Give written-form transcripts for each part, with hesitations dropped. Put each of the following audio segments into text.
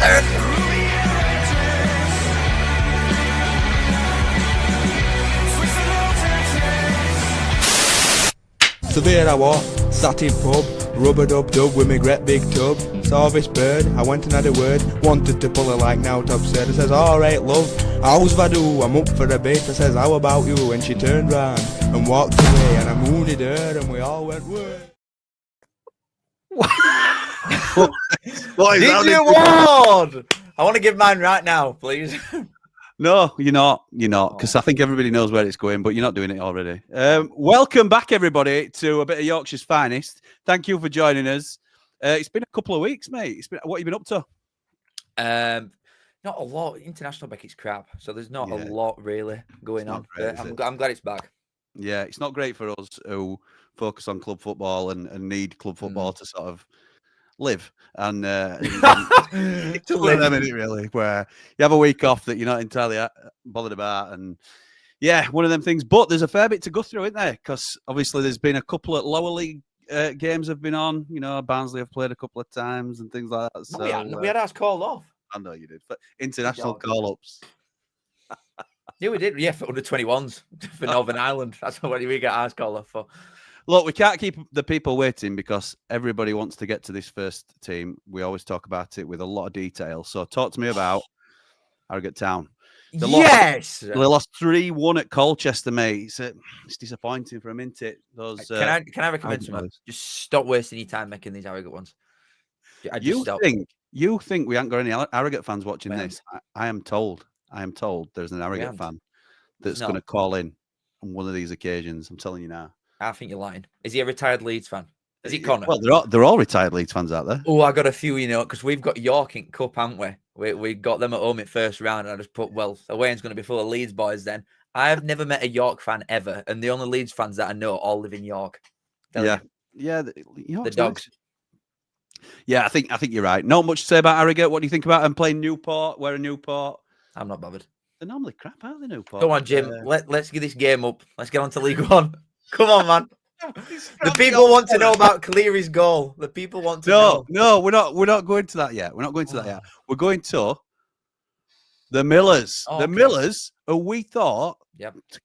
So there I was, sat in pub, rubber-dub-dub with me great big tub. Saw this bird, I went and had a word, wanted to pull her like now top said. I says, alright love, how's Vadu? I'm up for a bit. I says, how about you? And she turned round and walked away, and I mooned her and we all went, word. What is Diddy Award! I want to give mine right now, please. No, you're not, because I think everybody knows where it's going, but you're not doing it already. Welcome back, everybody, to a bit of Yorkshire's finest. Thank you for joining us. It's been a couple of weeks, mate. What have you been up to? Not a lot. International Beckett's crap, so there's not a lot really going on. Great, I'm glad it's back. Yeah, it's not great for us who focus on club football and need club football to sort of live and to live in it, really, where you have a week off that you're not entirely bothered about, and one of them things. But there's a fair bit to go through, isn't there? Because obviously there's been a couple of lower league games have been on. Barnsley have played a couple of times and things like that. So we had ours called off. I know you did. But international call-ups. Yeah, we did. Yeah, for under 21s for Northern Ireland. That's what we got ours called off for. Look, we can't keep the people waiting because everybody wants to get to this first team. We always talk about it with a lot of detail. So talk to me about Harrogate Town. They lost 3-1 at Colchester, mate. It's disappointing for them, isn't it? Those, can I recommend something? Just stop wasting your time making these Harrogate ones. You think we haven't got any Harrogate fans watching this? I am told there's an Harrogate fan that's going to call in on one of these occasions. I'm telling you now. I think you're lying. Is he a retired Leeds fan? Is he Connor? Well, they're all retired Leeds fans out there. Oh, I got a few, because we've got York in Cup, haven't we? We got them at home in first round, and I just put, away's going to be full of Leeds boys then. I have never met a York fan ever, and the only Leeds fans that I know all live in York. The Dogs. Yeah, I think you're right. Not much to say about Harrogate. What do you think about them playing Newport? We're a Newport. I'm not bothered. They're normally crap, aren't they, Newport? Come on, Jim. Let's get this game up. Let's get on to League One. Come on, man. The people want to know about Cleary's goal. The people want to know. No, we're not going to that yet. We're not going to that yet. We're going to the Millers. The Millers, who we thought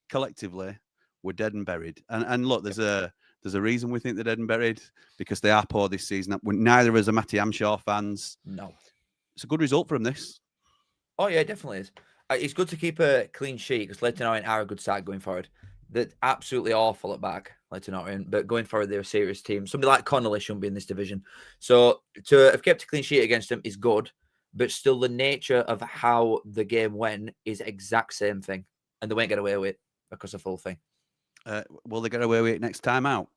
collectively were dead and buried. And look, there's a reason we think they're dead and buried, because they are poor this season. Neither of us are Matty Amshaw fans. No. It's a good result from this. Oh, yeah, it definitely is. It's good to keep a clean sheet, because Leighton Orient are a good side going forward. They're absolutely awful at back, Leighton Orient, but going forward, they're a serious team. Somebody like Connolly shouldn't be in this division. So to have kept a clean sheet against them is good, but still the nature of how the game went is exact same thing, and they won't get away with it because of the full thing. Will they get away with it next time out?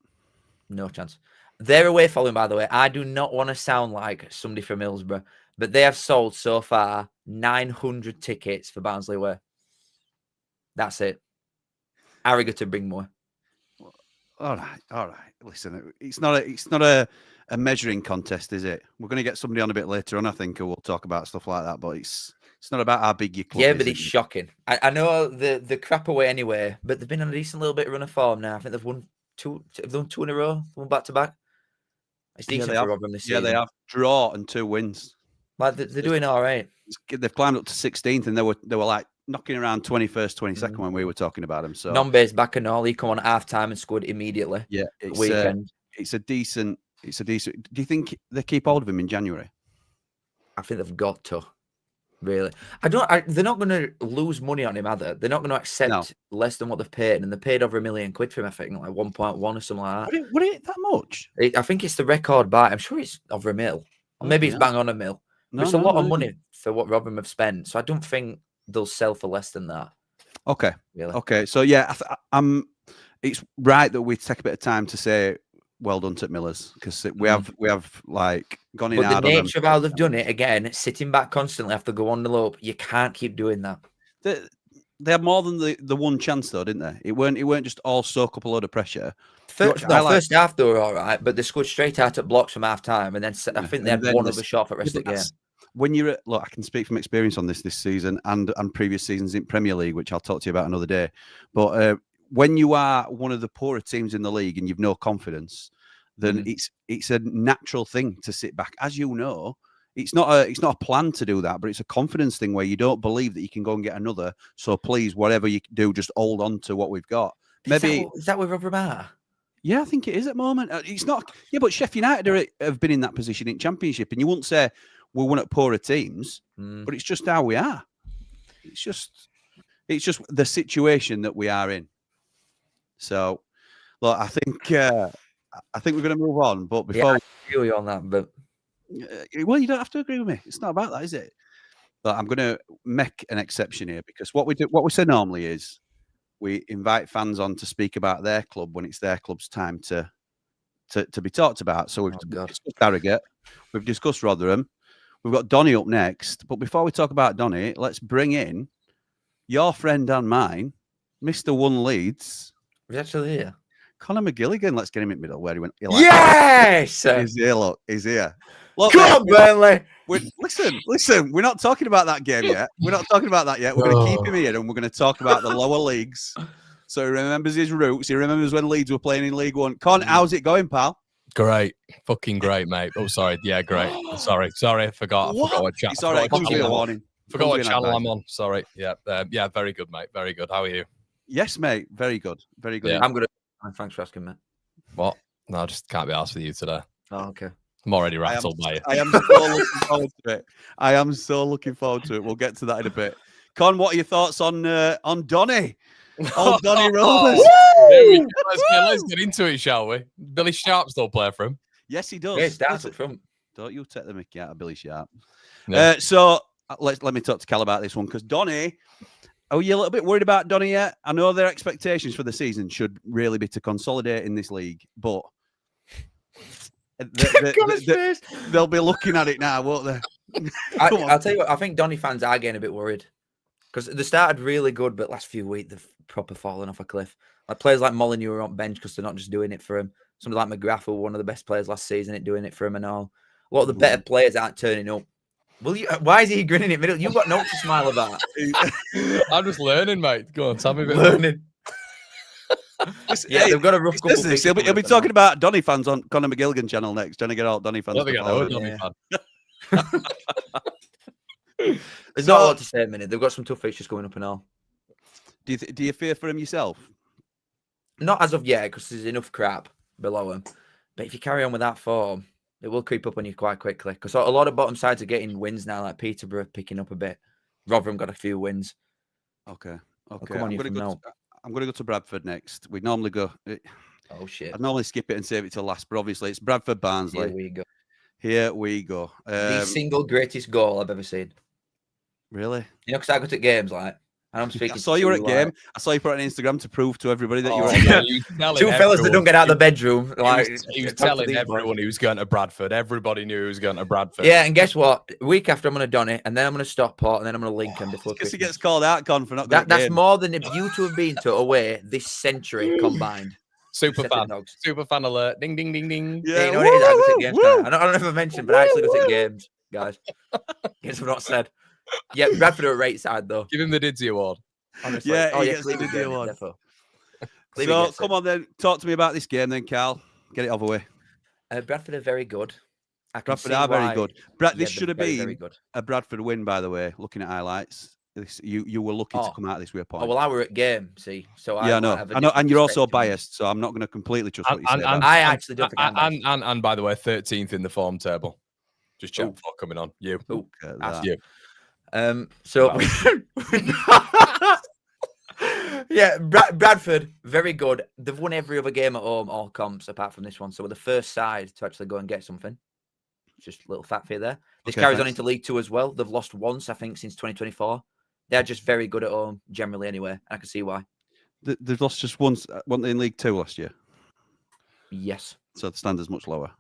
No chance. They're away following, by the way. I do not want to sound like somebody from Hillsborough, but they have sold so far 900 tickets for Barnsley away. That's it. Harrogate to bring more. All right. Listen, it's not a measuring contest, is it? We're going to get somebody on a bit later on, I think, who will talk about stuff like that. But it's not about how big your club is. Yeah, but it's shocking. I know the crap away anyway, but they've been on a decent little bit of run of form now. I think they've won two in a row, one back to back. It's decent for Rotherham this season. Yeah, they have draw and 2 wins. Like they're doing all right. They've climbed up to 16th, and they were like knocking around 21st, 22nd when we were talking about them. So non-based back and all, he come on at half time and scored immediately. Yeah, it's a decent. Do you think they keep hold of him in January? I think they've got to. Really, they're not going to lose money on him, are they? They're not going to accept less than what they've paid, and they paid over £1 million for him. I think like 1.1 or something like that. Would it that much? I think it's the record buy. I'm sure it's over £1 million, or maybe it's bang on £1 million. It's a lot of money for what Rotherham have spent, so I don't think they'll sell for less than that. Okay. Really? Okay. So yeah, it's right that we take a bit of time to say well done to Millers, because we have like gone in. But the nature of how they've done it, again, sitting back constantly after go on the lope, you can't keep doing that. They had more than the one chance though, didn't they? It weren't just all soak up a load of pressure. First half they were all right, but they scored straight out at blocks from half time, and then I think they had one other shot for the rest of the game. When you're look, I can speak from experience on this season and previous seasons in Premier League, which I'll talk to you about another day. But when you are one of the poorer teams in the league and you've no confidence, then it's a natural thing to sit back. As you know, It's not a plan to do that, but it's a confidence thing where you don't believe that you can go and get another. So please, whatever you do, just hold on to what we've got. Maybe is that where Rotherham are? Yeah, I think it is at the moment. It's not. Yeah, but Sheffield United have been in that position in Championship, and you wouldn't say we're one of poorer teams, but it's just how we are. It's just the situation that we are in. So, look, I think we're going to move on. But before I feel you on that, but well, you don't have to agree with me. It's not about that, is it? But I'm going to make an exception here because what we say normally is we invite fans on to speak about their club when it's their club's time to be talked about. So we've discussed Harrogate, we've discussed Rotherham, we've got Donny up next. But before we talk about Donny, let's bring in your friend and mine, Mr. One Leeds. He's actually here. Conor McGilligan. Let's get him in the middle where he went. Yes! He's here, look. He's here. Look, come on, Burnley! Listen. We're not talking about that game yet. We're not talking about that yet. We're going to keep him here and we're going to talk about the lower leagues. So he remembers his roots. He remembers when Leeds were playing in League One. Con, how's it going, pal? Great. Fucking great, mate. Oh, sorry. Yeah, great. Sorry. I forgot what channel. It's all right. Comes with a warning. Forgot what channel I'm on. Sorry. Yeah. Yeah, very good, mate. Very good. How are you? Yes, mate. Very good. Very good. Yeah. I'm good. Thanks for asking, mate. What? No, I just can't be asked with you today. Oh, okay. I'm already rattled by you. I am so looking forward to it. I am so looking forward to it. We'll get to that in a bit. Con, what are your thoughts on Donny? Old Donny Rovers. Let's get into it, shall we? Billy Sharp still play for him. Yes, he does. Yeah, he starts up front. Don't you take the mickey out of Billy Sharp. Yeah. So let me talk to Cal about this one because Donny. Are you a little bit worried about Donny yet? I know their expectations for the season should really be to consolidate in this league, but they'll be looking at it now, won't they? I'll tell you what, I think Donny fans are getting a bit worried because they started really good, but last few weeks they've proper fallen off a cliff. Like players like Molineux are on bench because they're not just doing it for him. Somebody like McGrath, who were one of the best players last season, at doing it for him and all. A lot of the better players aren't turning up. Why is he grinning in the middle? You've got no to smile about. I'm just learning, mate. Go on, tell me a bit. Learning. Yeah, they've got a rough couple. He'll be talking about Donny fans on Conor McGilligan channel next, trying to get all Donny fans. There's not a lot to say at the minute. They've got some tough fixtures going up and all. Do you fear for him yourself? Not as of yet, because there's enough crap below him. But if you carry on with that form, it will creep up on you quite quickly. Because a lot of bottom sides are getting wins now, like Peterborough picking up a bit. Rotherham got a few wins. Okay. Come on, I'm going to go to Bradford next. We normally go. Oh shit! I'd normally skip it and save it till last, but obviously it's Bradford Barnsley. Here we go. The single greatest goal I've ever seen. Really? You know, because I go to games like. And I'm speaking. I saw you were at game. I saw you put it on Instagram to prove to everybody that you were at game. Two fellas that don't get out of the bedroom. He was telling everyone he was going to Bradford. Everybody knew he was going to Bradford. Yeah, and guess what? A week after I'm going to Donny, and then I'm going to Stockport, and then I'm going to Lincoln before. Because he gets called out, Con, for not going. That's more than if you two have been to away this century combined. Super fan alert! Ding ding ding ding. Yeah, you know what it is. I go to games. I don't know if I mentioned, but I actually go to games, guys. Guess I've not said. Yeah, Bradford are a right side though. Give him the Diddy Award. Honestly. Yeah, he gets the Diddy Award. So come on then, talk to me about this game then, Cal. Get it over with. Bradford are very good. Bradford are very good. This should have been a Bradford win, by the way. Looking at highlights, you were lucky to come out of this with a point. Oh well, I were at game. See, so I know, and you're also biased, so I'm not going to completely trust what you say. I actually don't think and by the way, 13th in the form table. Just check before coming on. You. That's you. So yeah, Bradford very good. They've won every other game at home, all comps apart from this one. So we're the first side to actually go and get something. Just a little fact for you there. This carries on into League Two as well. They've lost once, I think, since 2024. They're just very good at home generally. Anyway, I can see why. They've lost just once. Weren't they in League Two last year? Yes. So the standard's much lower.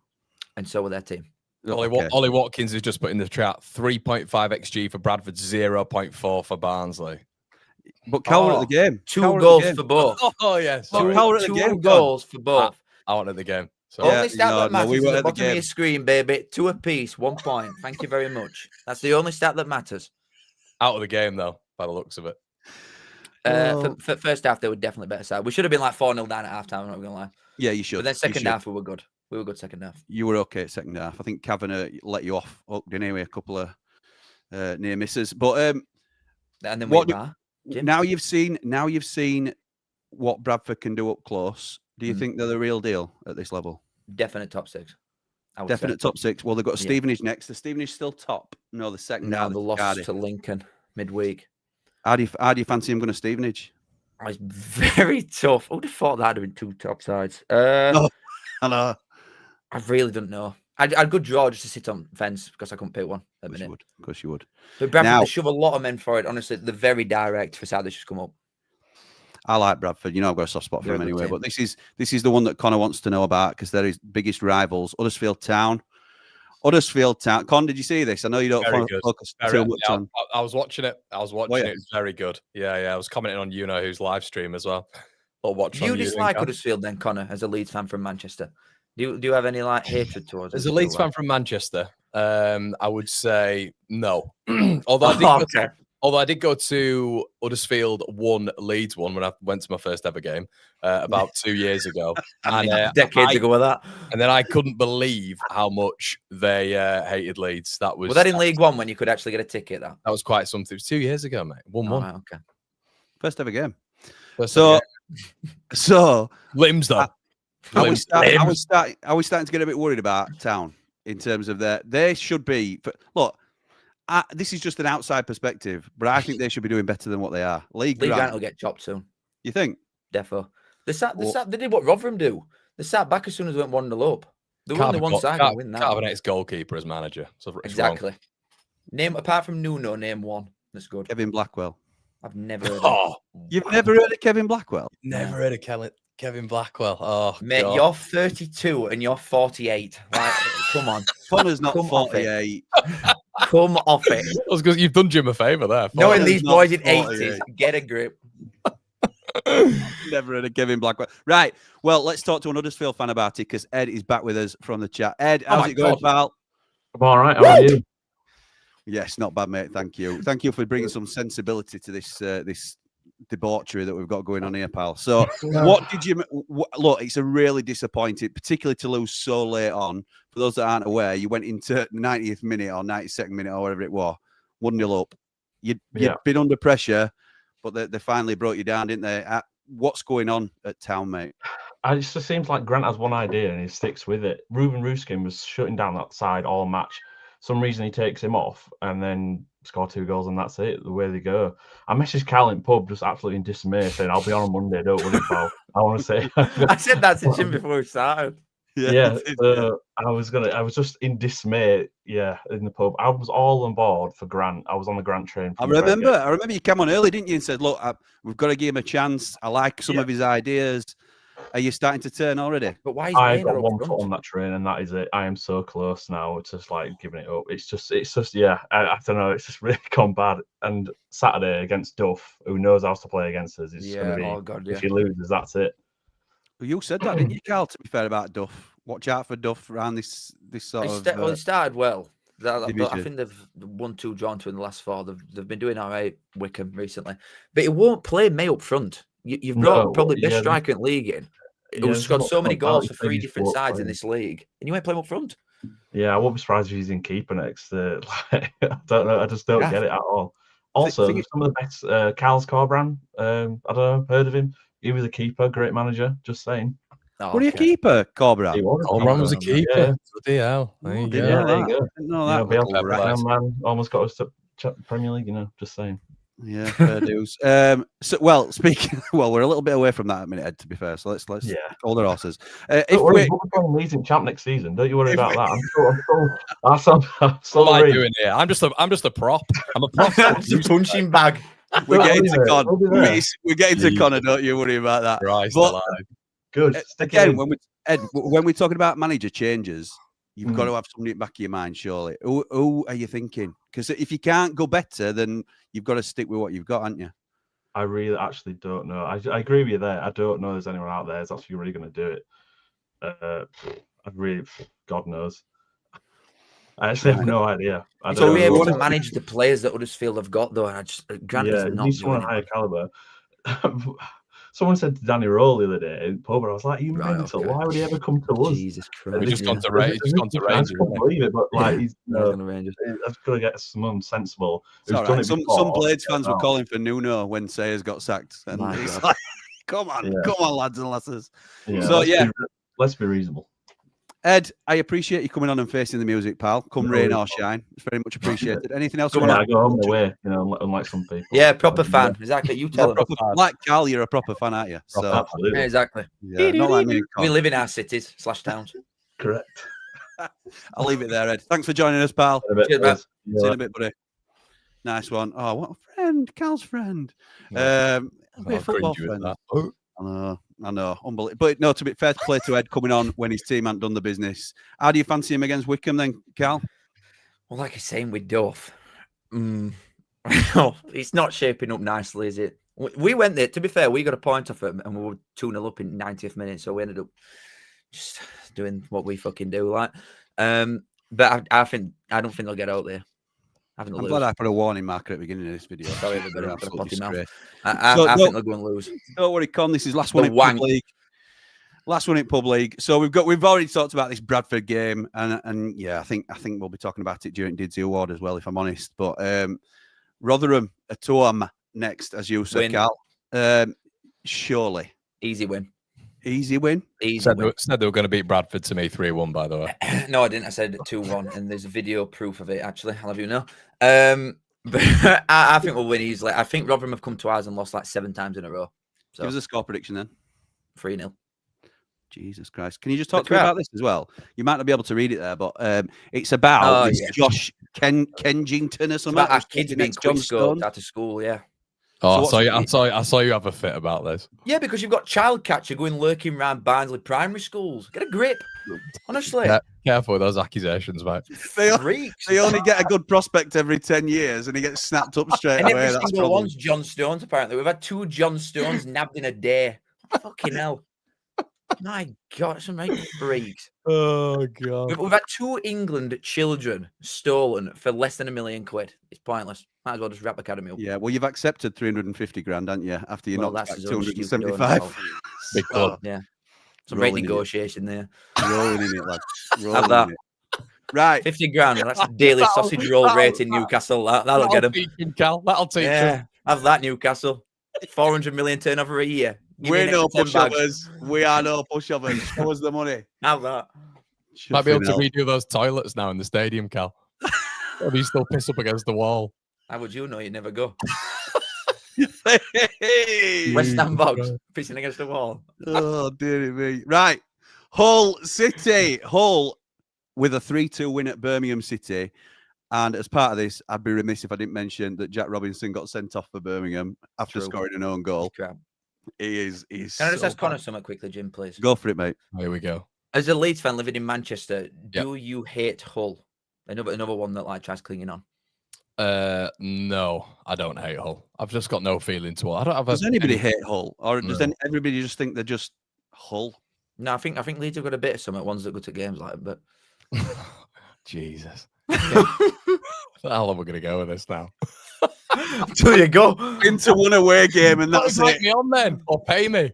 And so were their team. Ollie Watkins has just put in the chat 3.5 XG for Bradford, 0.4 for Barnsley. But Cal were at the game. Two goals for both. Oh yes. Cal were at the game. 2 goals for both. I went at the game. So only stat that matters is at the bottom of your screen, baby. 2 apiece, 1 point. Thank you very much. That's the only stat that matters. Out of the game though, by the looks of it. For first half, they were definitely better side. We should have been like 4-0 down at half time. I'm not gonna lie. Yeah, you should. But then second half, we were good. We were good second half. You were okay at second half. I think Kavanagh let you off, didn't he? A couple of near misses. But And then what Jim? now you've seen what Bradford can do up close. Do you think they're the real deal at this level? Definite top 6. Definite top 6. Well, they've got Stevenage next. The Stevenage still top. No, the second. No, down the loss Cardiff. to Lincoln midweek. How do you fancy him going to Stevenage? It's very tough. I would have thought that'd have been 2 top sides. No, I know. I really don't know. I'd go draw just to sit on fence because I couldn't pick one at the minute. Of course you would. But Bradford, they shove a lot of men for it. Honestly, they're very direct for how they should come up. I like Bradford. You know, I've got a soft spot for They're them a good anyway. team. But this is the one that Connor wants to know about because they're his biggest rivals, Huddersfield Town. Con, did you see this? I know you don't focus too much on. I was watching it. I was watching Oh, yeah. it. It was very good. Yeah. I was commenting on who's live stream as well. Do you dislike Huddersfield then, Connor, as a Leeds fan from Manchester? Do you have any hatred towards? As a Leeds fan from Manchester, I would say no. Although I did go to Huddersfield 1, Leeds 1 when I went to my first ever game about 2 years ago. And decades ago with that. And then I couldn't believe how much they hated Leeds. That was that in League One when you could actually get a ticket. That was quite something. It was 2 years ago, mate. 1-1. Right, okay. First ever game. So limbs though. Are we starting to get a bit worried about Town in terms of they should be? Look, this is just an outside perspective, but I think they should be doing better than what they are. League Grant will get chopped soon. You think? Defo. They did what Rotherham do. They sat back as soon as they went 1-0 up. They were on the one side and win that. Can't have an ex-goalkeeper as manager. So exactly. Wrong. Apart from Nuno, name one. That's good. Kevin Blackwell. I've never heard of him. You've never heard of Kevin Blackwell? Never heard of Kevin Blackwell. Oh, mate, God. You're 32 and you're 48. Like, come on. Connor's not 48. Come off it. Because you've done Jim a favour there. Knowing these boys in 80s, get a grip. Never heard of Kevin Blackwell. Right. Well, let's talk to an Huddersfield fan about it because Ed is back with us from the chat. Ed, how's it going, pal? I'm all right. How are you? Yes, not bad, mate. Thank you. Thank you for bringing some sensibility to this debauchery that we've got going on here, pal. So, what did you look? It's a really disappointing, particularly to lose so late on. For those that aren't aware, you went into 90th minute or 92nd minute or whatever it was, 1-0 up. You'd been under pressure, but they finally brought you down, didn't they? What's going on at Town, mate? It just seems like Grant has one idea and he sticks with it. Ruben Ruskin was shutting down that side all match. Some reason he takes him off and then score 2 goals and that's it. The way they go. I messaged Cal in pub just absolutely in dismay saying, "I'll be on Monday. Don't worry, pal." I want to say. I said that to Jim before we started. Yeah. I was just in dismay. Yeah, in the pub. I was all on board for Grant. I was on the Grant train. I remember you came on early, didn't you? And said, "Look, we've got to give him a chance. I like some of his ideas." Are you starting to turn already? But why? I got one foot on that train, and that is it. I am so close now. It's just like giving it up. It's just yeah. I don't know. It's just really gone bad. And Saturday against Duff, who knows how to play against us, is going to be. If he loses, that's it. Well, you said that, didn't you, Carl? To be fair about Duff, watch out for Duff around this sort of. Well, it started well. But I think they've 1-2 drawn to in the last 4. They've been doing all right, Wickham recently, but it won't play May up front. You've got probably best striker in the league in. Who's scored so many goals for 3 different sides in this league, and you ain't play him up front. Yeah, I won't be surprised if he's in keeper next. I don't know. I just don't get it at all. Also, some of the best. Carl's Corbrand. I don't know. Heard of him? He was a keeper, great manager. Just saying. What are you a keeper, Corbrand? Corbrand was a keeper. Bloody hell. There you go. Yeah, there you go. No, that man almost got us to Premier League. Just saying. Yeah, fair dues. We're a little bit away from that a minute, Ed, to be fair. So let's hold our horses. We're playing Leeds in champ next season. Don't you worry about that. I'm so what am I doing here? I'm just a prop. I'm a prop. It's a punching bag. We're getting to Con. We're getting to Connor. Don't you worry about that. Right. Good. Again, when we're talking about manager changes, you've got to have somebody in the back of your mind, surely. Who are you thinking? Because if you can't go better, then you've got to stick with what you've got, haven't you? I really actually don't know. I agree with you there. I don't know there's anyone out there that's actually really going to do it. God knows. I actually have no idea. So we're able to manage the players that Huddersfield have got, though. And Grant is not needs someone higher caliber. Someone said to Danny Rowe the other day in the pub, and I was like, "You Right, mental? okay. Why would he ever come to us?" Jesus And Christ. He's just this- gone to as- He's just gone to I Rangers. just couldn't believe it, but like he's Gone to Rangers. I've got to get someone sensible It's who's all done right. it Some before. Blades fans were No. calling for Nuno when Sayers got sacked, and My it's God. like, come on, lads and lasses. Yeah, So, let's be reasonable. Ed, I appreciate you coming on and facing the music, pal. Come No rain worries, or pal. shine, it's very much appreciated. Anything else you Yeah, I want? go home and away, unlike some people. Yeah, proper fan. Exactly. You tell him. Like Carl, you're a proper fan, aren't you? So Absolutely. Yeah, exactly. yeah, not like me. and We Con. live in our cities / towns. Correct. I'll leave it there, Ed. Thanks for joining us, pal. In a bit, Cheers, man. guys. See you in a bit, buddy. Nice one. Oh, what a friend, Carl's friend. I'll Be a football cringe you with friend. that. I know, unbelievable. But no, to be fair to play to Ed coming on when his team hadn't done the business. How do you fancy him against Wickham then, Carl? Well, like I was saying with Duff, it's not shaping up nicely, is it? We went there. To be fair, we got a point off it, and we were 2-0 up in 90th minute, so we ended up just doing what we fucking do, like. But I don't think they'll get out there. I'm glad I put a warning marker at the beginning of this video. Sorry, everybody. They're I'm gonna absolutely potty mouth. straight. I think they'll go and lose. Don't worry, Con. This is last The one in wank. pub league. Last one in pub league. So we've already talked about this Bradford game, and yeah, I think we'll be talking about it during Diddy Award as well, if I'm honest. But Rotherham at home next, as you said, Win. Carl. Surely Easy win. easy win. Easy Said win. they were going to beat Bradford to me 3-1, by the way. No, I didn't. I said 2-1, and there's a video proof of it, actually. I'll have you know. But I think we'll win easily. I think Rotherham have come to ours and lost like 7 times in a row. So Give us a score prediction then. 3-0. Jesus Christ. Can you just talk That's to me right. about this as well? You might not be able to read it there, but it's about this yeah. Josh Kensington or It's something. about our who's kids playing being against John quick Stone. scoped out of school, yeah. Oh, So I saw you have a fit about this. Yeah, because you've got child catcher going lurking around Barnsley primary schools. Get a grip. Honestly. Yeah, careful with those accusations, mate. Freaks. They only get a good prospect every 10 years and he gets snapped up straight And away. every That's single problem. one's John Stones, apparently. We've had 2 John Stones nabbed in a day. Fucking hell. My God, some right freaks. Oh, God. We've had 2 England children stolen for less than £1 million. It's pointless. Might as well just wrap academy up. Yeah, well, you've accepted 350 grand, haven't you? After you Well, knocked that's back his own stupid own 275. fault. Big club. Yeah. Some great Rolling in it. negotiation there. Rolling in it, lad. Have Rolling that. in it. Right. 50 grand. That's a daily sausage roll rate in Newcastle. That'll get him. teach him, Cal. That'll teach him. Yeah. Have that, Newcastle. 400 million turnover a year. Give me We're an no extra 10 bags. pushovers. We are no pushovers. Show us the money. Have that. Might be able to Chuffing redo those toilets now in the stadium, Cal. Or do you still piss up against the wall? How would you know you never go? hell. Hey. West Ham box, pissing against the wall. Oh, dear me. Right. Hull City. Hull with a 3-2 win at Birmingham City. And as part of this, I'd be remiss if I didn't mention that Jack Robinson got sent off for Birmingham after True. scoring an own goal. Crap. He's Can I just so ask Connor bad. something quickly, Jim, please? Go for it, mate. Here we go. As a Leeds fan living in Manchester, Yep. do you hate Hull? Another one that like tries clinging on. No, I don't hate Hull. I've just got no feeling to Hull. I don't have Does anybody hate Hull? Or does No. everybody just think they're just Hull? No, I think Leeds have got a bit of something. Ones that go to games like, but Jesus. How long are we going to go with this now? there you go. Into one away game and that's Take it. me on then, or pay me.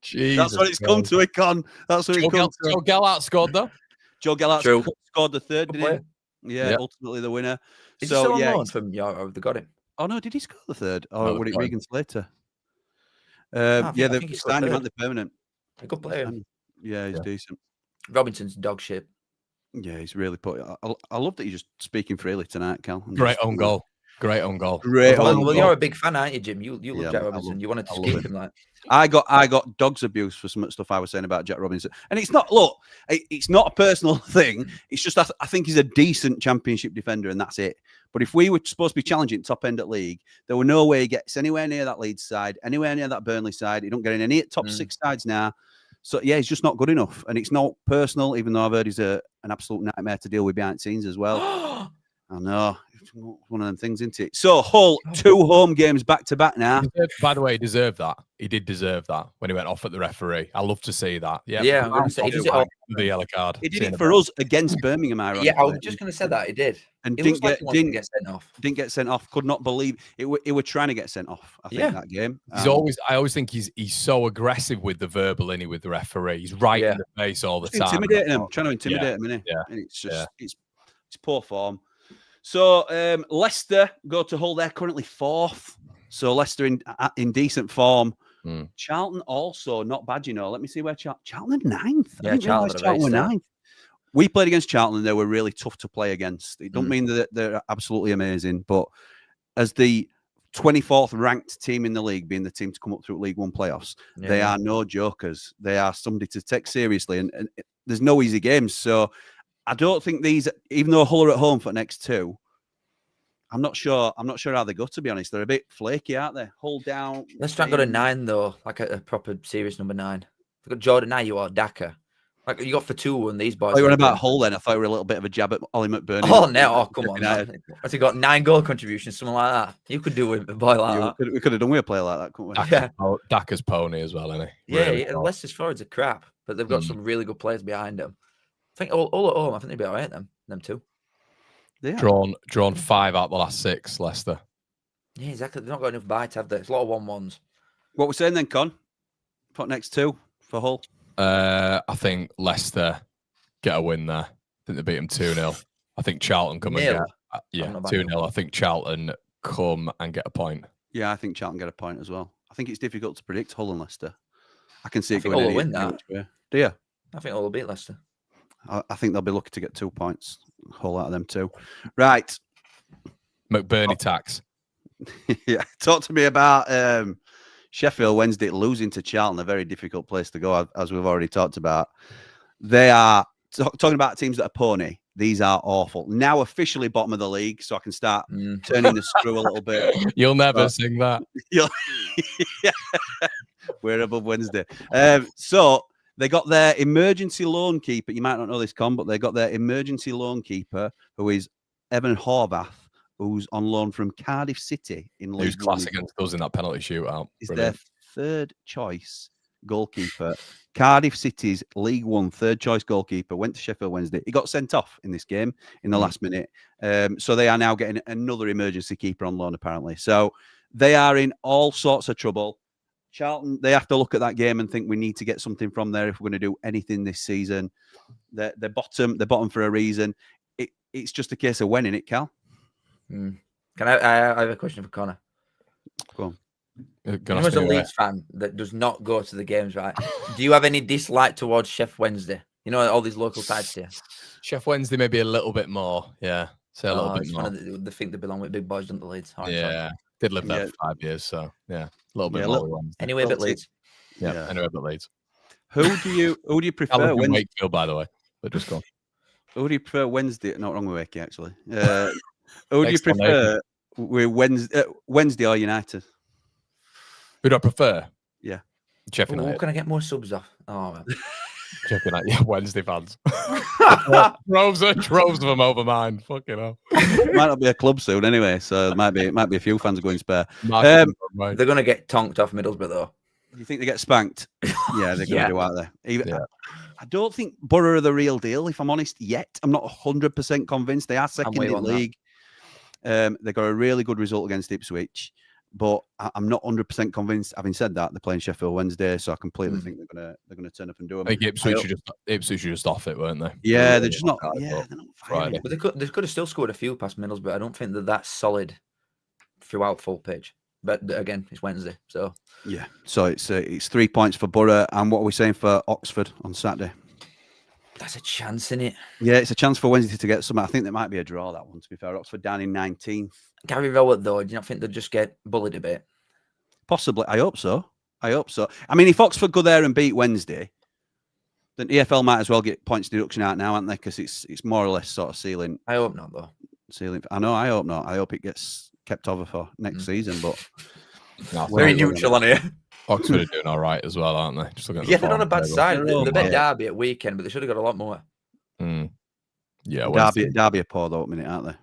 Jesus, That's what it's come to, Icon. That's what it's come to. Joe Gallart scored though. Joe Gallart True. scored the third, Good didn't he? Yeah, Yep. ultimately the winner. Is he still So on yeah. loan from Yorkshire? Have they got him? Oh no, did he score the third? Or No, would it got him. Regan Slater? I think- Yeah, I think they've he scored signed him third. at the permanent. A good player. Yeah, he's Yeah. decent. Robinson's dog shit. Yeah, he's really put. I love that you're just speaking freely tonight, Cal. I'm Great just- own goal. Great own goal. Great Well, own well, goal. you're a big fan, aren't you, Jim? You Yeah, love Jack I Robinson. love- You wanted to I love keep him. him like. I got dogs abuse for some stuff I was saying about Jack Robinson, and it's not. Look, it's not a personal thing. It's just I think he's a decent Championship defender, and that's it. But if we were supposed to be challenging top end at league, there were no way he gets anywhere near that Leeds side, anywhere near that Burnley side. He don't get in any top 6 sides now. So yeah, he's just not good enough, and it's not personal. Even though I've heard he's an absolute nightmare to deal with behind the scenes as well. I know. It's one of them things, isn't it? So Hull, 2 home games back to back now. By the way, he deserved that. He did deserve that when he went off at the referee. I love to see that. Yeah, I'm going to say he does it all. The yellow card. He did it for us against Birmingham, ironically. Yeah, I was just going to say that he did. And It looks like he wanted to get sent off. Didn't get sent off. Could not believe it. He were trying to get sent off. I think that game. I always think he's so aggressive with the verbal, innit, with the referee. He's right in the face all the time. Intimidating him, trying to intimidate him, innit? Yeah. And it's just it's poor form. So Leicester go to Hull. They're currently 4th. So Leicester in decent form. Charlton also not bad, you know. Let me see where Charlton are 9th. Yeah, Charlton were 9th. We played against Charlton and they were really tough to play against. It don't mean that they're absolutely amazing, but as the 24th ranked team in the league, being the team to come up through League One playoffs, they are no jokers. They are somebody to take seriously, and there's no easy games. So I don't think these, even though Hull are at home for the next 2, I'm not sure how they go, to be honest. They're a bit flaky, aren't they? Hull down. Leicester got a 9 though, like a proper serious number 9. They've got Jordan Eyup or Daka. Like you got for 2 and these boys. Oh, you were about Hull then. I thought you were a little bit of a jab at Ollie McBurney. Oh no! Oh come on! Has he got 9 goal contributions, something like that? You could do with a boy like that. We could have done with a player like that, couldn't we? Yeah. Daka's pony as well, isn't he? Yeah, Really Leicester's forwards are crap, but they've got some really good players behind them. I think all at home, I think they'd be all right. Them 2. Drawn 5 out the last 6, Leicester. Yeah, exactly. They've not got enough bite, have they? It's a lot of 1-1s. What we're saying then, Con? Put next 2 for Hull. I think Leicester get a win there. I think they beat them 2-0. I think Charlton come and get 2-0. I think Charlton come and get a point. Yeah, I think Charlton get a point as well. I think it's difficult to predict Hull and Leicester. I can see it going. Hull will win that. Do you? I think Hull will beat Leicester. I think they'll be lucky to get 2 points. Hull out of them 2. Right. McBurney tax. Yeah. Talk to me about Sheffield Wednesday losing to Charlton, a very difficult place to go, as we've already talked about. They are talking about teams that are pony. These are awful. Now officially bottom of the league, so I can start turning the screw a little bit. You'll never sing that. We're above Wednesday. So they got their emergency loan keeper. You might not know this, Con, but they got their emergency loan keeper, who is Evan Horvath, who's on loan from Cardiff City in League One. Who's class against us in that penalty shootout. Is their 3rd choice goalkeeper. Cardiff City's League One 3rd choice goalkeeper went to Sheffield Wednesday. He got sent off in this game in the last minute. So they are now getting another emergency keeper on loan, apparently. So they are in all sorts of trouble. Charlton, they have to look at that game and think we need to get something from there if we're going to do anything this season. They're bottom for a reason. It's just a case of when, innit, Cal? Can I have a question for Connor? Go on. As a Leeds fan that does not go to the games, right? Do you have any dislike towards Sheff Wednesday? You know, all these local sides here. Sheff Wednesday maybe a little bit more. Yeah. Say a little bit more. They think they belong with big boys, don't the Leeds? Yeah. Did live there for 5 years, so yeah. A little bit more. Anyway, but Leeds. Yeah, anyway, but Leeds. Who do you prefer? Wakefield, by the way. But just go on. Who do you prefer Wednesday? Not wrong with Wakey, actually. Who do you prefer with Wednesday or United? Who do I prefer? Yeah. Sheffield United. Can I get more subs off? Oh, man. Sheffield United. Yeah, Wednesday fans. droves of them over mine. Fucking hell. Might not be a club soon anyway, so it might be a few fans going spare. They're going to get tonked off Middlesbrough, though. You think they get spanked? Yeah, they're going to do out there. I don't think Borough are the real deal, if I'm honest, yet. I'm not 100% convinced. They are second in the league. They got a really good result against Ipswich, but I'm not 100% convinced. Having said that, they're playing Sheffield Wednesday, so I completely think they're gonna turn up and do them. I think Ipswich are just off it, weren't they? Yeah, they're just not. Yeah, they're not fighting. But they could have still scored a few past Middlesbrough. I don't think they're that solid throughout full pitch. But again, it's Wednesday, so yeah. So it's 3 points for Borough, and what are we saying for Oxford on Saturday? That's a chance, isn't it? Yeah, it's a chance for Wednesday to get some. I think there might be a draw, that one, to be fair. Oxford down in 19th. Gary Rowett, though, do you not think they'll just get bullied a bit? Possibly. I hope so. I mean, if Oxford go there and beat Wednesday, then EFL might as well get points deduction out now, aren't they? Because it's more or less sort of ceiling. I hope not, though. I know, I hope not. I hope it gets kept over for next season, but... Very neutral on here. Oxford are doing all right as well, aren't they? Just they're not a bad side. They bet Derby at weekend, but they should have got a lot more. Yeah, Derby are poor though at the minute, aren't they?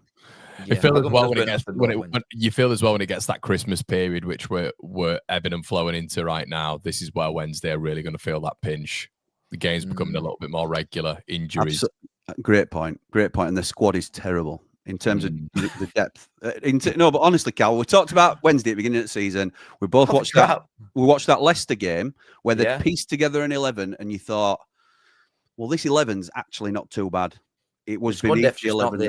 You feel as well when you feel as well when it gets that Christmas period, which we're ebbing and flowing into right now. This is where Wednesday are really going to feel that pinch. The game's becoming a little bit more regular. Injuries. Great point. And the squad is terrible in terms of the depth. No, but honestly, Cal, we talked about Wednesday at the beginning of the season. We both watched that. We watched that Leicester game where they pieced together an 11, and you thought, well, this 11's actually not too bad. It was beneath the 11.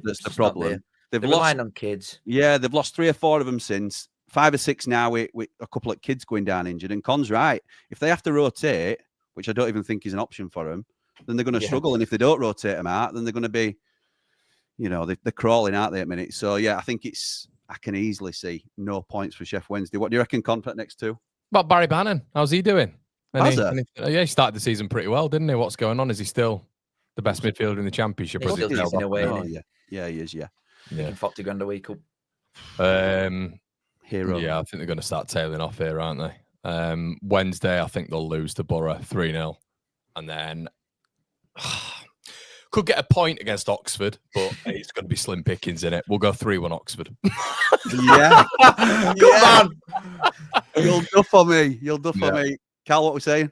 That's the problem. They've lost on kids. Yeah, they've lost 3 or 4 of them since. 5 or 6 now with a couple of kids going down injured. And Con's right. If they have to rotate, which I don't even think is an option for them, then they're going to struggle. And if they don't rotate them out, then they're going to be, they're crawling, aren't they, at minute? So, yeah, I think I can easily see no points for Sheff Wednesday. What do you reckon, Con, for next 2? About Barry Bannon? How's he doing? He started the season pretty well, didn't he? What's going on? Is he still the best midfielder in the Championship? He's still in a way, Yeah, he is, yeah. $40,000 a week up. Hero. Yeah, I think they're going to start tailing off here, aren't they? Wednesday, I think they'll lose to Borough 3-0. And then could get a point against Oxford, but it's going to be slim pickings in it. We'll go 3-1 Oxford. Yeah. Come on. You'll duff for me. Cal, what we're saying?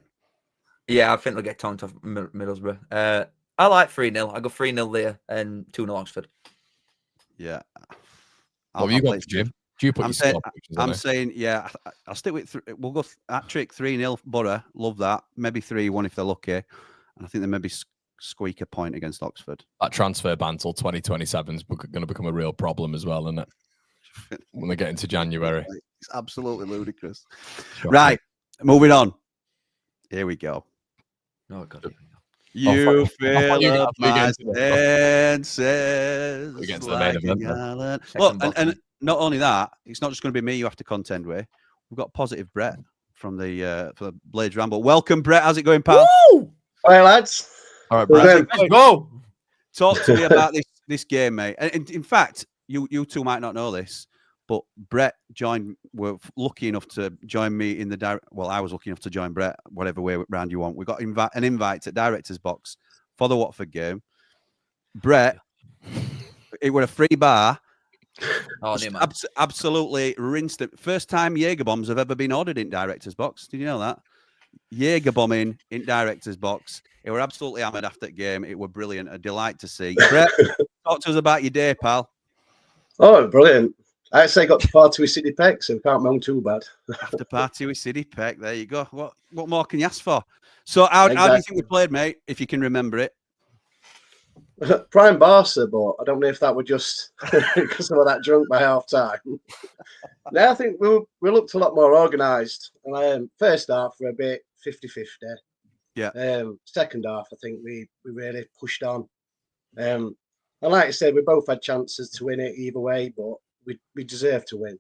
Yeah, I think they'll get tonked off Middlesbrough. I like 3-0. I go 3-0 there and 2-0 Oxford. Yeah. What have you got, Jim? I'm saying, yeah, I'll stick with. We'll go hat-trick 3-0 Borough. Love that. Maybe 3-1 if they're lucky. And I think they maybe squeak a point against Oxford. That transfer ban till 2027 is going to become a real problem as well, isn't it? When they get into January. It's absolutely ludicrous. Right. Moving on. Here we go. Oh, God. You fill up my senses. We get to the main event. Look, and not only that, it's not just going to be me you have to contend with. We've got positive Brett from the for the Blades Ramble. Welcome, Brett. How's it going, pal? Woo! Hi, lads. All right, Brett. Let's go. Talk to me about this game, mate. And in fact, you two might not know this, but Brett were lucky enough to join me in the direct. Well, I was lucky enough to join Brett, whatever way round you want. We got an invite to Director's Box for the Watford game. Brett, it was a free bar. Oh, absolutely rinsed it. First time Jaeger bombs have ever been ordered in Director's Box. Did you know that? Jaeger bombing in Director's Box. It were absolutely hammered after the game. It were brilliant. A delight to see. Brett, talk to us about your day, pal. Oh, brilliant. I actually got to party with City Peck, so we can't moan too bad. After party with City Peck, there you go. What more can you ask for? So how do you think we played, mate, if you can remember it? Prime Barca, but I don't know if that were just because we were that drunk by half time. No, I think we looked a lot more organised. First half, we're a bit 50-50. Yeah. Second half, I think we really pushed on. And like I said, we both had chances to win it either way, but we deserve to win.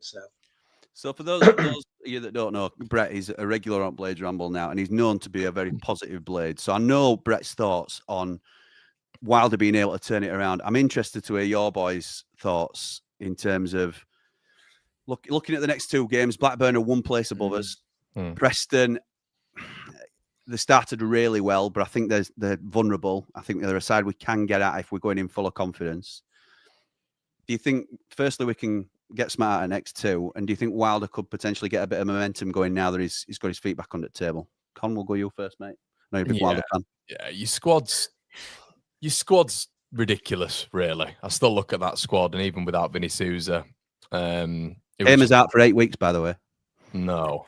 So for those of you that don't know, Brett is a regular on Blades Ramble now, and he's known to be a very positive Blade. So I know Brett's thoughts on Wilder being able to turn it around. I'm interested to hear your boys' thoughts in terms of looking at the next 2 games. Blackburn are 1 place above us. Preston, they started really well, but I think they're vulnerable. I think they're a side we can get at if we're going in full of confidence. Do you think, firstly, we can get smart at next 2? And do you think Wilder could potentially get a bit of momentum going now that he's got his feet back under the table? Con, we'll go you first, mate. No, you're a big Wilder fan. Yeah, your squad's ridiculous, really. I still look at that squad, and even without Vinny Souza. Hamer's out for 8 weeks, by the way. No.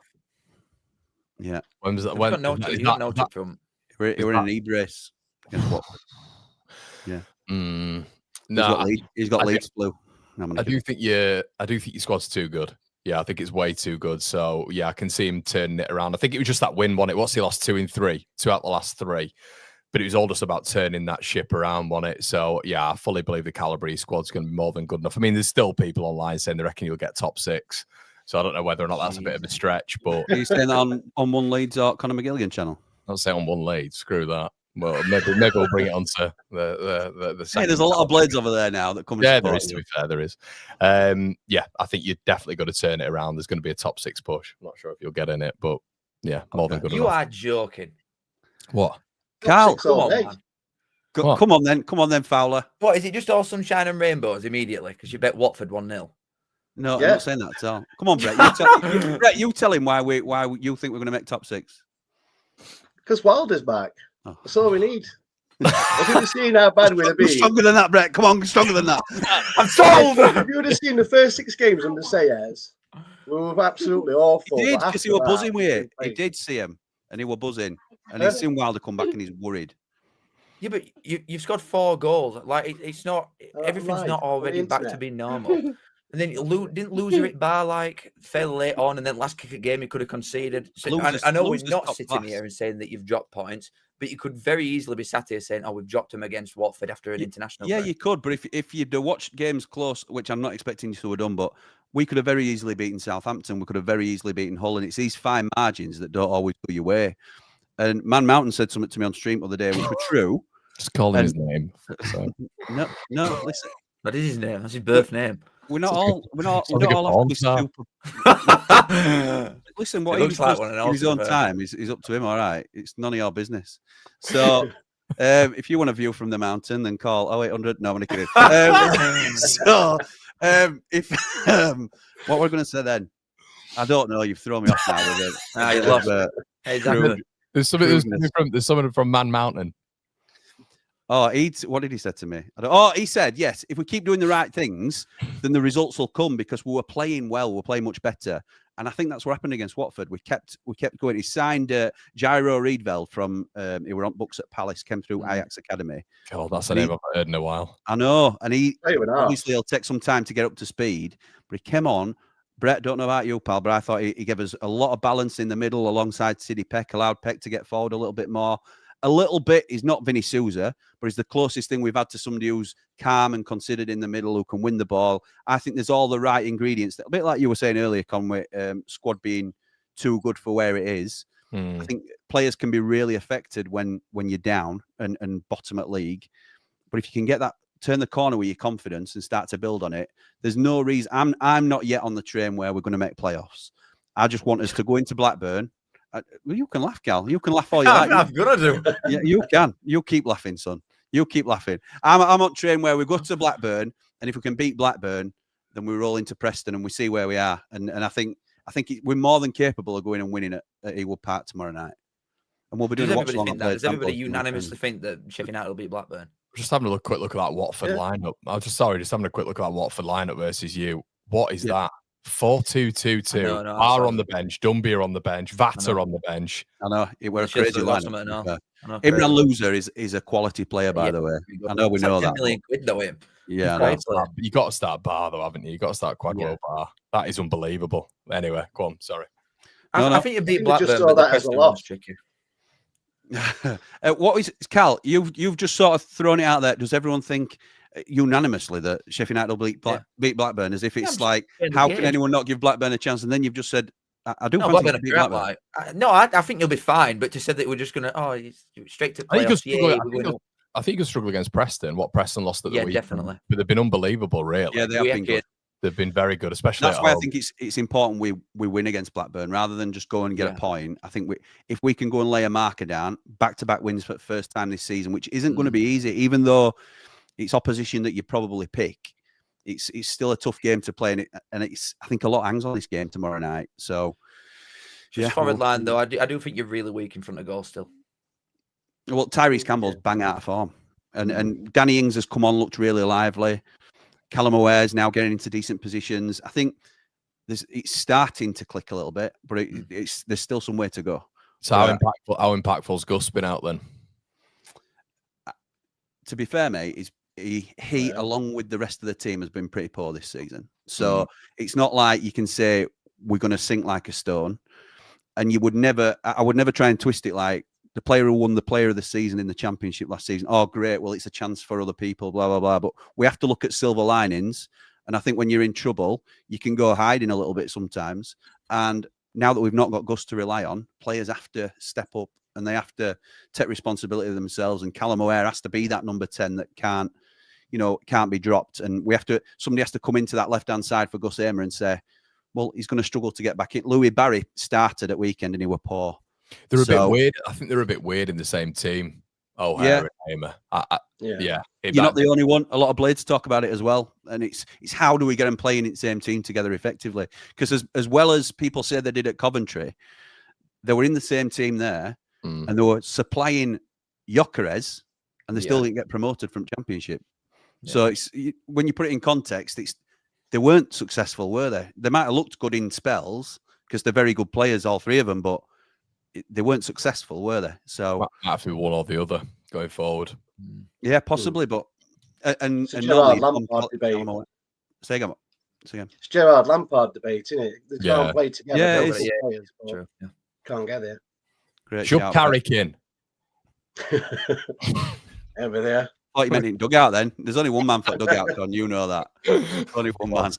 Yeah. When was that? We're in an Eid race against Watford. Yeah. No, he's got Leeds flu. I do think your squad's too good. Yeah, I think it's way too good. So yeah, I can see him turning it around. I think it was just that win, wasn't it? What's he lost 2 in 3? 2 out the last 3. But it was all just about turning that ship around, wasn't it? So yeah, I fully believe the Calabrese squad's going to be more than good enough. I mean, there's still people online saying they reckon you'll get top 6. So I don't know whether or not that's a bit of a stretch. But are you saying that on One Leeds or Conor McGilligan channel? I'll say on One Leeds. Screw that. Well, maybe we'll bring it onto the second. Hey, there's a lot of Blades over there now that come. Yeah, there is. To be fair, there is. Yeah, I think you've definitely got to turn it around. There's going to be a top 6 push. I'm not sure if you'll get in it, but yeah, more than good enough. You are joking. What? Carl, come on, man. Come on then, Fowler. What, is it just all sunshine and rainbows immediately? Because you bet Watford 1-0. No, I'm not saying that at all. Come on, Brett. Brett, you tell him why you think we're going to make top 6. Because Wilder's back. Oh. That's all we need. Have you seen how bad we'd have been? Stronger than that, Brett. Come on, stronger than that. I'm sold. If you would have seen the first 6 games under Sayers, we were absolutely awful. He did, but because he after was buzzing with it. that, He did see him, and he was buzzing. And he's seen Wilder come back, and he's worried. Yeah, but you've scored 4 goals. Like it's not everything's right, not already on the back to internet. being normal. And then you didn't loser it bar like fairly late on, and then last kick of game you could have conceded. So, I know we're not sitting here and saying that you've dropped points, but you could very easily be sat here saying, "Oh, we've dropped them against Watford after an international." Yeah, break. you could, but if you'd have watched games close, which I'm not expecting you to have done, but we could have very easily beaten Southampton. We could have very easily beaten Hull, and it's these fine margins that don't always go your way. And Man Mountain said something to me on stream the other day, which was true. Just call him his name. So. No, listen. That is his name. That's his birth name. We're not all have to be super. Listen, what he does in his own time is up to him. All right, it's none of your business. So, if you want a view from the mountain, then call 0800. No, I'm only kidding. If what we're going to say then, I don't know. You've thrown me off now with it. You lost. Exactly. There's someone from Man Mountain. Oh, what did he say to me? He said, yes, if we keep doing the right things, then the results will come because we were playing well. We're playing much better. And I think that's what happened against Watford. We kept going. He signed Gyro Riedveld from, he were on books at Palace, came through Ajax Academy. God, that's a name I've heard in a while. I know. And obviously he'll take some time to get up to speed, but he came on. Brett, don't know about you, pal, but I thought he gave us a lot of balance in the middle alongside Sidney Peck, allowed Peck to get forward a little bit more. A little bit. He's not Vinny Souza, but he's the closest thing we've had to somebody who's calm and considered in the middle, who can win the ball. I think there's all the right ingredients. A bit like you were saying earlier, Conway, squad being too good for where it is. I think players can be really affected when you're down and bottom at league. But if you can get that, turn the corner with your confidence and start to build on it, there's no reason. I'm not yet on the train where we're going to make playoffs. I just want us to go into Blackburn. Well, you can laugh, Gal. You can laugh all you like. I'm gonna do. Yeah, you can. You keep laughing, son. You keep laughing. I'm on train where we go to Blackburn, and if we can beat Blackburn, then we roll into Preston and we see where we are. And I think we're more than capable of going and winning at Ewood Park tomorrow night. And we'll be doing Does everybody unanimously think that Sheffield United will beat Blackburn? Just having a quick look at that Watford lineup. Just having a quick look at that Watford lineup versus you. What is that? 4-2-2-2. Barr on the bench, Dumbier on the bench, Vatter on the bench. I know. We're a crazy lineup. Imran Loser is a quality player, by the way. I know we know that. £10 million though, him. Yeah, you got to start Barr though, haven't you? You got to start Quadwell Barr. That is unbelievable. Anyway, go on. Sorry. I think you beat Blackburn. Just saw that as a loss. Tricky. What is Cal? You've just sort of thrown it out there. Does everyone think unanimously that Sheffield United will beat Blackburn, as if it's like, how can anyone not give Blackburn a chance? And then you've just said, I do fancy beat Blackburn. I think you'll be fine, but to say that we're just going to, straight to playoffs. I think you could struggle against Preston. What Preston lost at the weekend. Definitely. But they've been unbelievable, really. Yeah, they have been good. They've been very good, especially. That's why I think it's important we win against Blackburn rather than just go and get a point. I think if we can go and lay a marker down, back-to-back wins for the first time this season, which isn't going to be easy, even though it's opposition that you probably pick. It's still a tough game to play, and I think a lot hangs on this game tomorrow night. So, forward line though, I do think you're really weak in front of goal still. Well, Tyrese Campbell's bang out of form, and Danny Ings has come on, looked really lively. Callum Aware's now getting into decent positions. I think it's starting to click a little bit, but there's still some way to go. So how impactful's Gus been out then? To be fair, mate, he along with the rest of the team has been pretty poor this season. So it's not like you can say we're going to sink like a stone. And I would never try and twist it like the player who won the player of the season in the championship last season. Oh, great. Well, it's a chance for other people, blah, blah, blah. But we have to look at silver linings. And I think when you're in trouble, you can go hiding a little bit sometimes. And now that we've not got Gus to rely on, players have to step up and they have to take responsibility of themselves. And Callum Aware has to be that number 10 that can't be dropped. And somebody has to come into that left-hand side for Gus Amer and say, well, he's going to struggle to get back in. Louis Barry started at weekend and he were poor. They're a bit weird. I think they're a bit weird in the same team. O'Hare and Hamer. Yeah. You're not the only one. A lot of Blades talk about it as well. And it's how do we get them playing in the same team together effectively? Because as well as people say they did at Coventry, they were in the same team there and they were supplying Yorkshire and they still didn't get promoted from Championship. Yeah. So it's when you put it in context, they weren't successful, were they? They might have looked good in spells because they're very good players, all three of them, but they weren't successful, were they? So might have to be one or the other going forward. Yeah, possibly, but and Gerrard Lampard debate. Say again. It's Gerrard Lampard debate, isn't it? They can't play together. Yeah, players, true. Yeah. Can't get there. Great. Shove Carrick in. Over there. Oh, you meant in dugout then? There's only one man for dugout, Con. You know that. Only one man.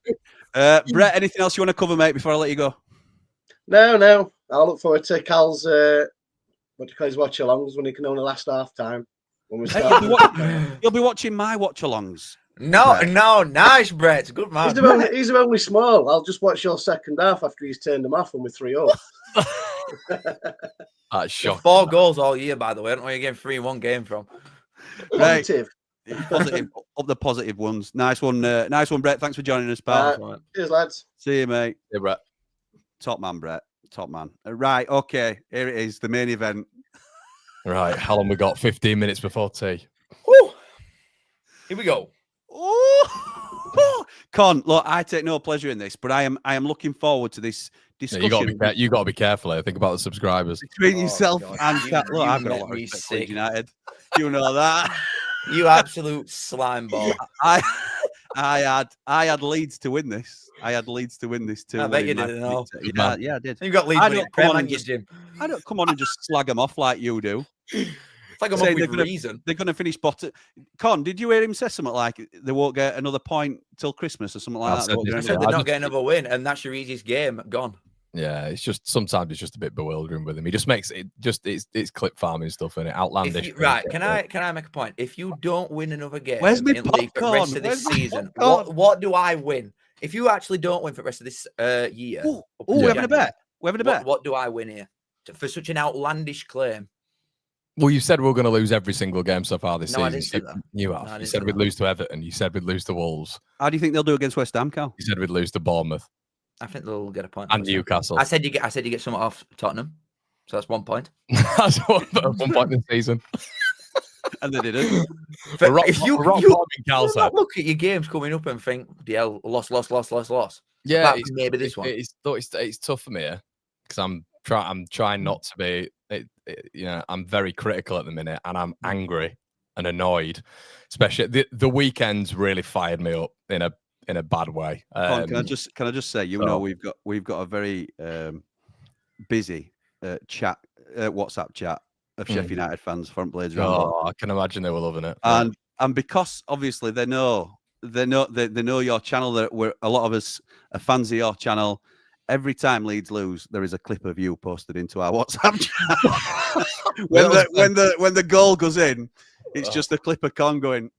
Brett, anything else you want to cover, mate, before I let you go? No. I'll look forward to Cal's what do you call his watch-alongs when he can only last half time. When we start. You'll be watching my watch-alongs. No, nice, Brett. Good man. He's only small. I'll just watch your second half after he's turned them off and we're 3-0. That's shocking. 4 goals all year, by the way. I don't know where you're getting 3-1 game from. Positive. Positive. Up the positive ones. Nice one, Brett. Thanks for joining us, pal. Cheers, lads. See you, mate. Yeah, Brett. Top man, Brett. Top man. Right, okay. Here it is, the main event. Right, how long we got? 15 minutes before tea. Woo. Here we go. Con, look, I take no pleasure in this, but I am looking forward to this discussion. Yeah, you got to be careful. I think about the subscribers between yourself and chat. Look, I've got a lot of respect for Leeds United. You know that. You absolute slime ball. I had Leeds to win this. I had Leeds to win this too. I bet you didn't know. Yeah, I did. You got Leeds. I don't come on and just slag them off like you do. Like I'm with reason. They're going to finish bottom. Con, did you hear him say something like they won't get another point till Christmas or something like that? I said they're not getting another win, and that's your easiest game gone. Yeah, it's just sometimes it's just a bit bewildering with him. He just makes it it's clip farming stuff and outlandish. Right? Can I make a point? If you don't win another game in league for the rest of this season, what do I win? If you actually don't win for the rest of this year, we're having a bet. We're having a bet. What do I win here for such an outlandish claim? Well, you said we're going to lose every single game so far this season. I didn't say that. You have. No, you said we'd lose to Everton. You said we'd lose to Wolves. How do you think they'll do against West Ham, Cal? You said we'd lose to Bournemouth. I think they'll get a point. And Newcastle. I said you get something off Tottenham. So that's 1 point. That's 1 point in the season. And they didn't. If you look at your games coming up and think, DL, loss. Yeah, maybe this one. It's tough for me because I'm trying not to be. I'm very critical at the minute, and I'm angry and annoyed. Especially the weekends really fired me up in a bad way. Can I just say, we've got a very busy WhatsApp chat of Sheffield United fans, Front Blades. I can imagine they were loving it. And because obviously they know your channel. That a lot of us are fans of your channel. Every time Leeds lose, there is a clip of you posted into our WhatsApp chat. when the goal goes in, it's just a clip of Con going.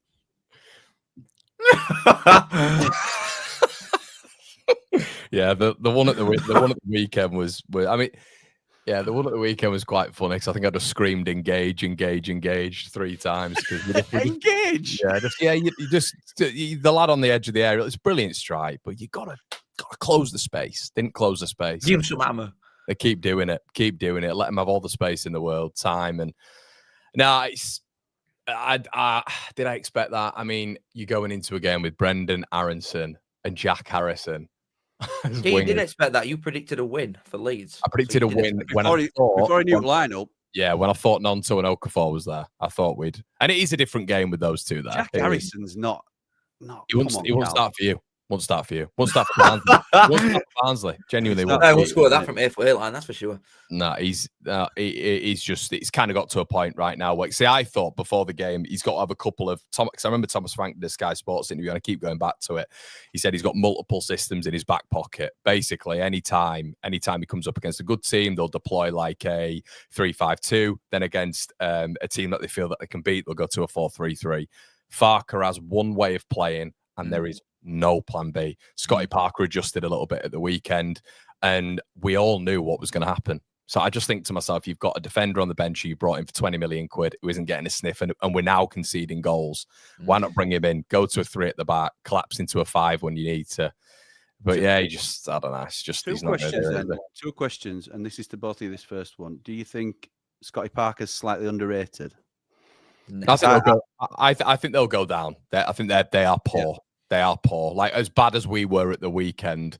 Yeah, the one at the weekend was. I mean, yeah, the one at the weekend was quite funny because I think I just screamed engage 3 times. Engage. Yeah, the lad on the edge of the area. It's a brilliant strike, but you gotta close the space. Didn't close the space. Give him some hammer. They keep doing it. Let him have all the space in the world, time, and now it's. Did I expect that? I mean, you're going into a game with Brendan Aronson and Jack Harrison. You did expect that. You predicted a win for Leeds. I predicted a win before he knew lineup. Yeah, when I thought Nonto and Okafor was there, I thought we'd. And it is a different game with those two there. Jack Harrison's not. He won't start for you. Won't start for you. Won't start for Barnsley. Won't start for Barnsley. Genuinely won't. I won't score that from 8-foot line, that's for sure. No, he's just, it's kind of got to a point right now where, see, I thought before the game, he's got to have a couple of, because I remember Thomas Frank did a Sky Sports interview, and I keep going back to it. He said he's got multiple systems in his back pocket. Basically, anytime he comes up against a good team, they'll deploy like a 3-5-2. Then against a team that they feel that they can beat, they'll go to a 4-3-3. Farker has one way of playing, and there is no plan B. Scotty Parker adjusted a little bit at the weekend, and we all knew what was going to happen. So I just think to myself, you've got a defender on the bench who you brought in for 20 million quid who isn't getting a sniff, and we're now conceding goals. Why not bring him in, go to a 3 at the back, collapse into a 5 when you need to? But yeah, he just, I don't know. It's just, he's not questions there, then. 2 questions, and this is to both of you, this first one. Do you think Scotty Parker's slightly underrated? I think they'll go down. I think they are poor. Yeah. They are poor. Like, as bad as we were at the weekend,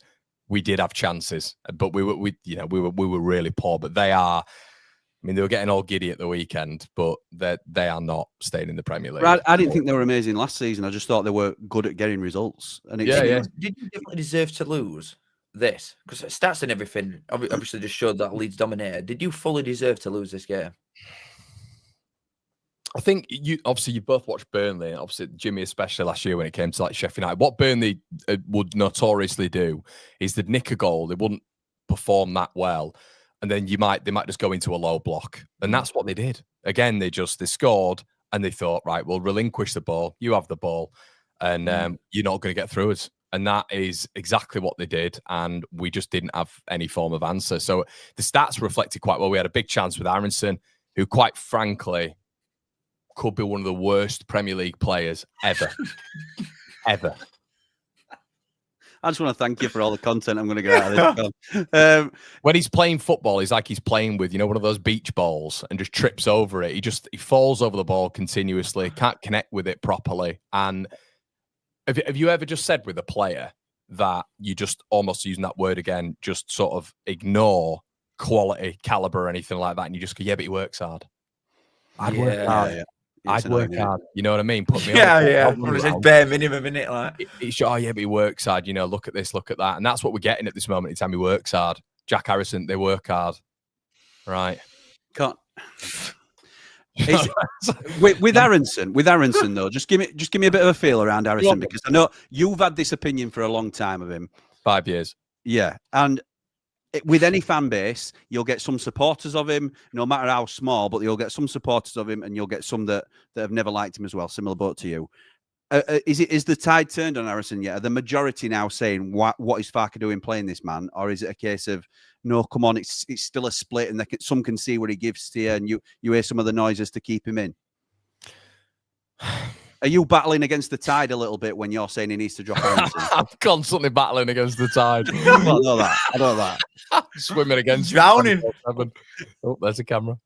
we did have chances, but we were really poor. But they are. I mean, they were getting all giddy at the weekend, but they are not staying in the Premier League. I didn't think they were amazing last season. I just thought they were good at getting results. And did you definitely deserve to lose this? Because stats and everything obviously just showed that Leeds dominated. Did you fully deserve to lose this game? I think you both watched Burnley, and obviously Jimmy, especially last year when it came to like Sheffield United. What Burnley would notoriously do is they'd nick a goal, they wouldn't perform that well, and then they might just go into a low block, and that's what they did. Again, they scored, and they thought, right, we'll relinquish the ball. You have the ball, and you're not going to get through us. And that is exactly what they did, and we just didn't have any form of answer. So the stats reflected quite well. We had a big chance with Aronson, who, quite frankly, could be one of the worst Premier League players ever. Ever. I just want to thank you for all the content I'm going to get out of this. When he's playing football, he's like he's playing with, one of those beach balls and just trips over it. He falls over the ball continuously, can't connect with it properly. And have you ever just said with a player that you just, almost using that word again, just sort of ignore quality, caliber, or anything like that, and you just go, yeah, but he works hard. I'd work hard. Yeah. I'd work hard. You know what I mean? Put me on. It's bare minimum, isn't it? Like, it's yeah, but he works hard. Look at this, look at that, and that's what we're getting at this moment in time. He works hard. Jack Harrison, they work hard, right? Can't. with Aronson though, just give me a bit of a feel around Aronson, because I know you've had this opinion for a long time of him. 5 years. Yeah, and with any fan base, you'll get some supporters of him, no matter how small, but you'll get some supporters of him, and you'll get some that have never liked him as well. Similar boat to you. Is the tide turned on Harrison yet? Are the majority now saying what is Farke doing playing this man, or is it a case of no, come on, it's still a split, and some can see what he gives to you, and you hear some of the noises to keep him in? Are you battling against the tide a little bit when you're saying he needs to drop Aronson? I'm constantly battling against the tide. I know that. Swimming against drowning. Oh, there's a camera.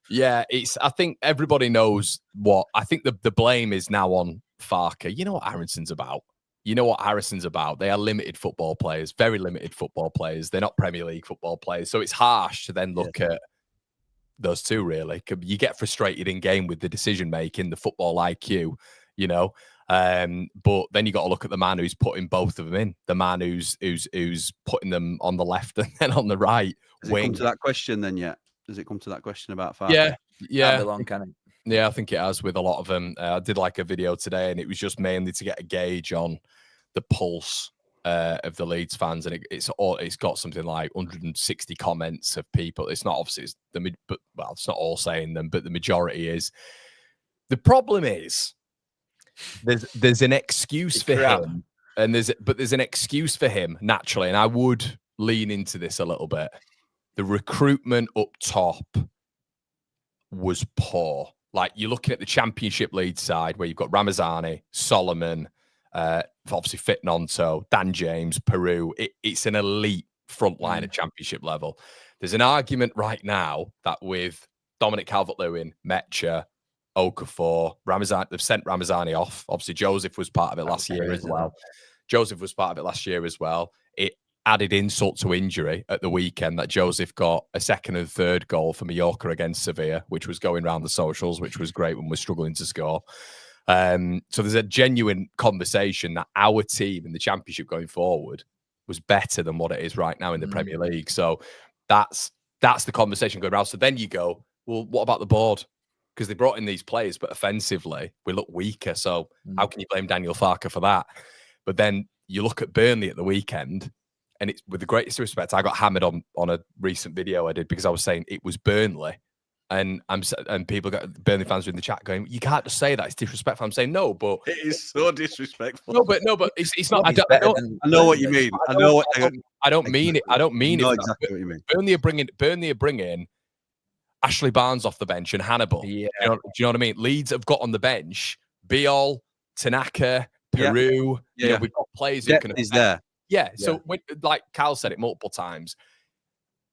Yeah, I think everybody knows what. I think the blame is now on Farke. You know what Harrison's about. They are limited football players, very limited football players. They're not Premier League football players. So it's harsh to then look at those two, really. You get frustrated in game with the decision making, the football IQ, but then you got to look at the man who's putting both of them in, the man who's putting them on the left and then on the right wing. Has it come to that question then yet? Does it come to that question about Farke? Yeah. Long, can it? Yeah, I think it has with a lot of them. I did like a video today, and it was just mainly to get a gauge on the pulse of the Leeds fans, and it's got something like 160 comments of people. It's not obviously it's not all saying them, but the majority is. The problem is there's an excuse for him, and there's an excuse for him naturally, and I would lean into this a little bit. The recruitment up top was poor. Like, you're looking at the Championship Leeds side where you've got Ramazani, Solomon, obviously Fitnonto, Dan James, Peru. It's an elite front line at Championship level. There's an argument right now that with Dominic Calvert-Lewin, Mecha, Okafor, Ramazani, they've sent Ramazani off. Obviously, Joseph was part of it last year as well. It added insult to injury at the weekend that Joseph got a second and third goal for Mallorca against Sevilla, which was going around the socials, which was great when we're struggling to score. So there's a genuine conversation that our team in the Championship going forward was better than what it is right now in the Premier League. So that's the conversation going around. So then you go, well, what about the board? Because they brought in these players, but offensively, we look weaker. So how can you blame Daniel Farke for that? But then you look at Burnley at the weekend, and it's with the greatest respect, I got hammered on a recent video I did because I was saying it was Burnley And people Burnley fans are in the chat going, you can't just say that, it's disrespectful. I'm saying no, but it is so disrespectful. No, but it's not. I know what you mean. I don't mean it. I don't mean it. Exactly what you mean. Burnley are bringing Ashley Barnes off the bench and Hannibal. Yeah. Do you know what I mean? Leeds have got on the bench Biol, Tanaka, Peru. Yeah. You know, we've got players who can. Is there? Yeah. So like Kyle said it multiple times,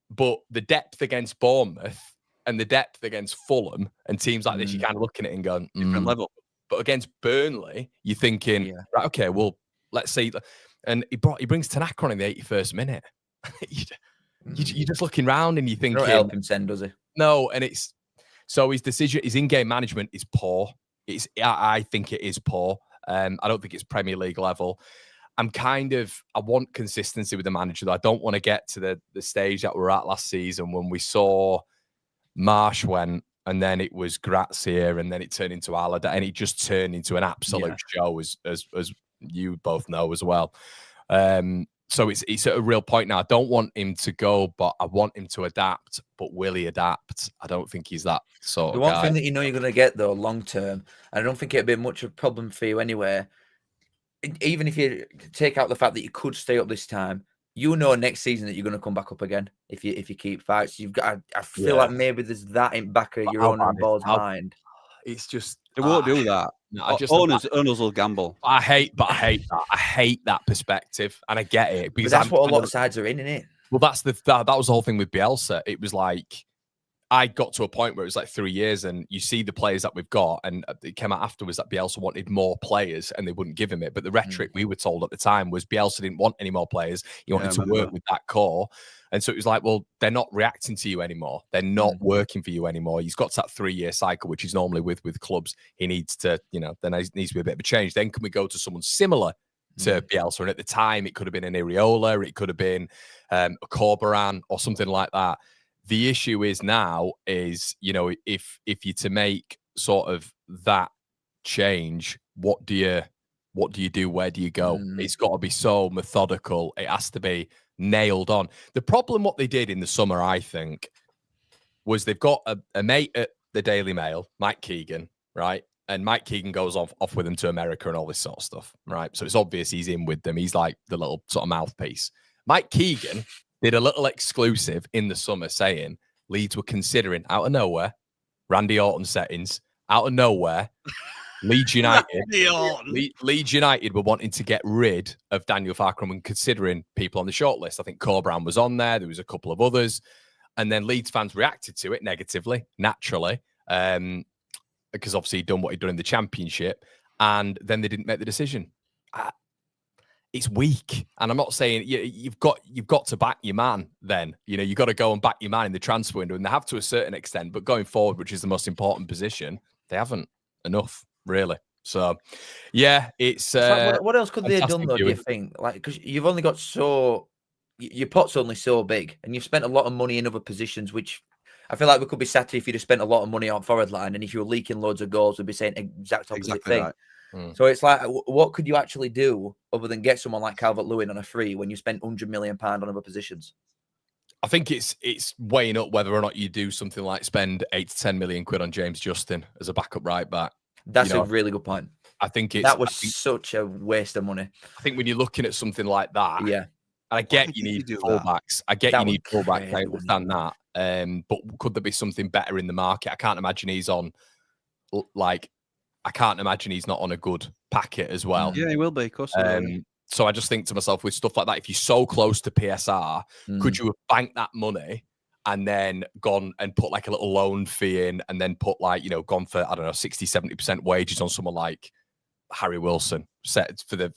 but the depth against Bournemouth and the depth against Fulham and teams like this, you're kind of looking at it and going, different level. But against Burnley, you're thinking, right, okay, well, let's see. And he brings Tanaka on in the 81st minute. You're just looking round and you're thinking, don't help him send, does he? No, and it's so his decision, his in-game management is poor. I think it is poor. I don't think it's Premier League level. I want consistency with the manager, though. I don't want to get to the stage that we were at last season when we saw Marsh went, and then it was Grazia, and then it turned into Allardyce, and it just turned into an absolute show, as you both know as well. So it's at a real point now. I don't want him to go, but I want him to adapt. But will he adapt? I don't think he's that sort of guy. The one thing that you know you're going to get, though, long term, and I don't think it'd be much of a problem for you anyway, even if you take out the fact that you could stay up this time, you know next season that you're going to come back up again if you keep fights. You've got. I feel like maybe there's that in back of your owner and board's mind. It's just they won't do that. No, owners will gamble. I hate that. I hate that perspective, and I get it because that's what a lot of sides are in, isn't it? Well, that was the whole thing with Bielsa. It was like I got to a point where it was like 3 years, and you see the players that we've got, and it came out afterwards that Bielsa wanted more players, and they wouldn't give him it. But the rhetoric we were told at the time was Bielsa didn't want any more players. He wanted to work with that core. And so it was like, well, they're not reacting to you anymore. They're not working for you anymore. He's got to that 3-year cycle, which is normally with clubs. He needs to, there needs to be a bit of a change. Then can we go to someone similar to Bielsa? And at the time, it could have been an Iriola, it could have been a Corberan or something like that. The issue is now is, if you're to make sort of that change, what do you do? Where do you go? It's got to be so methodical. It has to be nailed on. The problem, what they did in the summer, I think, was they've got a mate at the Daily Mail, Mike Keegan, right? And Mike Keegan goes off with them to America and all this sort of stuff, right? So it's obvious he's in with them. He's like the little sort of mouthpiece. Mike Keegan did a little exclusive in the summer saying Leeds were considering, out of nowhere, Randy Orton settings, out of nowhere, Leeds United were wanting to get rid of Daniel Farkeram and considering people on the shortlist. I think Corberan was on there. There was a couple of others. And then Leeds fans reacted to it negatively, naturally, because obviously he'd done what he'd done in the Championship. And then they didn't make the decision. It's weak. And I'm not saying you've got to back your man then. You've got to go and back your man in the transfer window. And they have to a certain extent. But going forward, which is the most important position, they haven't enough. Really. So, yeah, it's... what else could they have done, though, do you think? Like, because you've only got your pot's only so big, and you've spent a lot of money in other positions, which I feel like we could be sat if you'd have spent a lot of money on forward line, and if you were leaking loads of goals, we'd be saying exact opposite thing. Right. So it's like, what could you actually do other than get someone like Calvert-Lewin on a free when you spent £100 million on other positions? I think it's weighing up whether or not you do something like spend 8 to 10 million quid on James Justin as a backup right back. That's a really good point. I think such a waste of money. I think when you're looking at something like that, and I get you need fullbacks. I get you need fullbacks. I understand that. But could there be something better in the market? I can't imagine he's on. I can't imagine he's not on a good packet as well. Yeah, he will be. Of course. So I just think to myself, with stuff like that, if you're so close to PSR, could you have banked that money and then gone and put like a little loan fee in and then put gone for, I don't know, 60, 70% wages on someone like Harry Wilson, set for the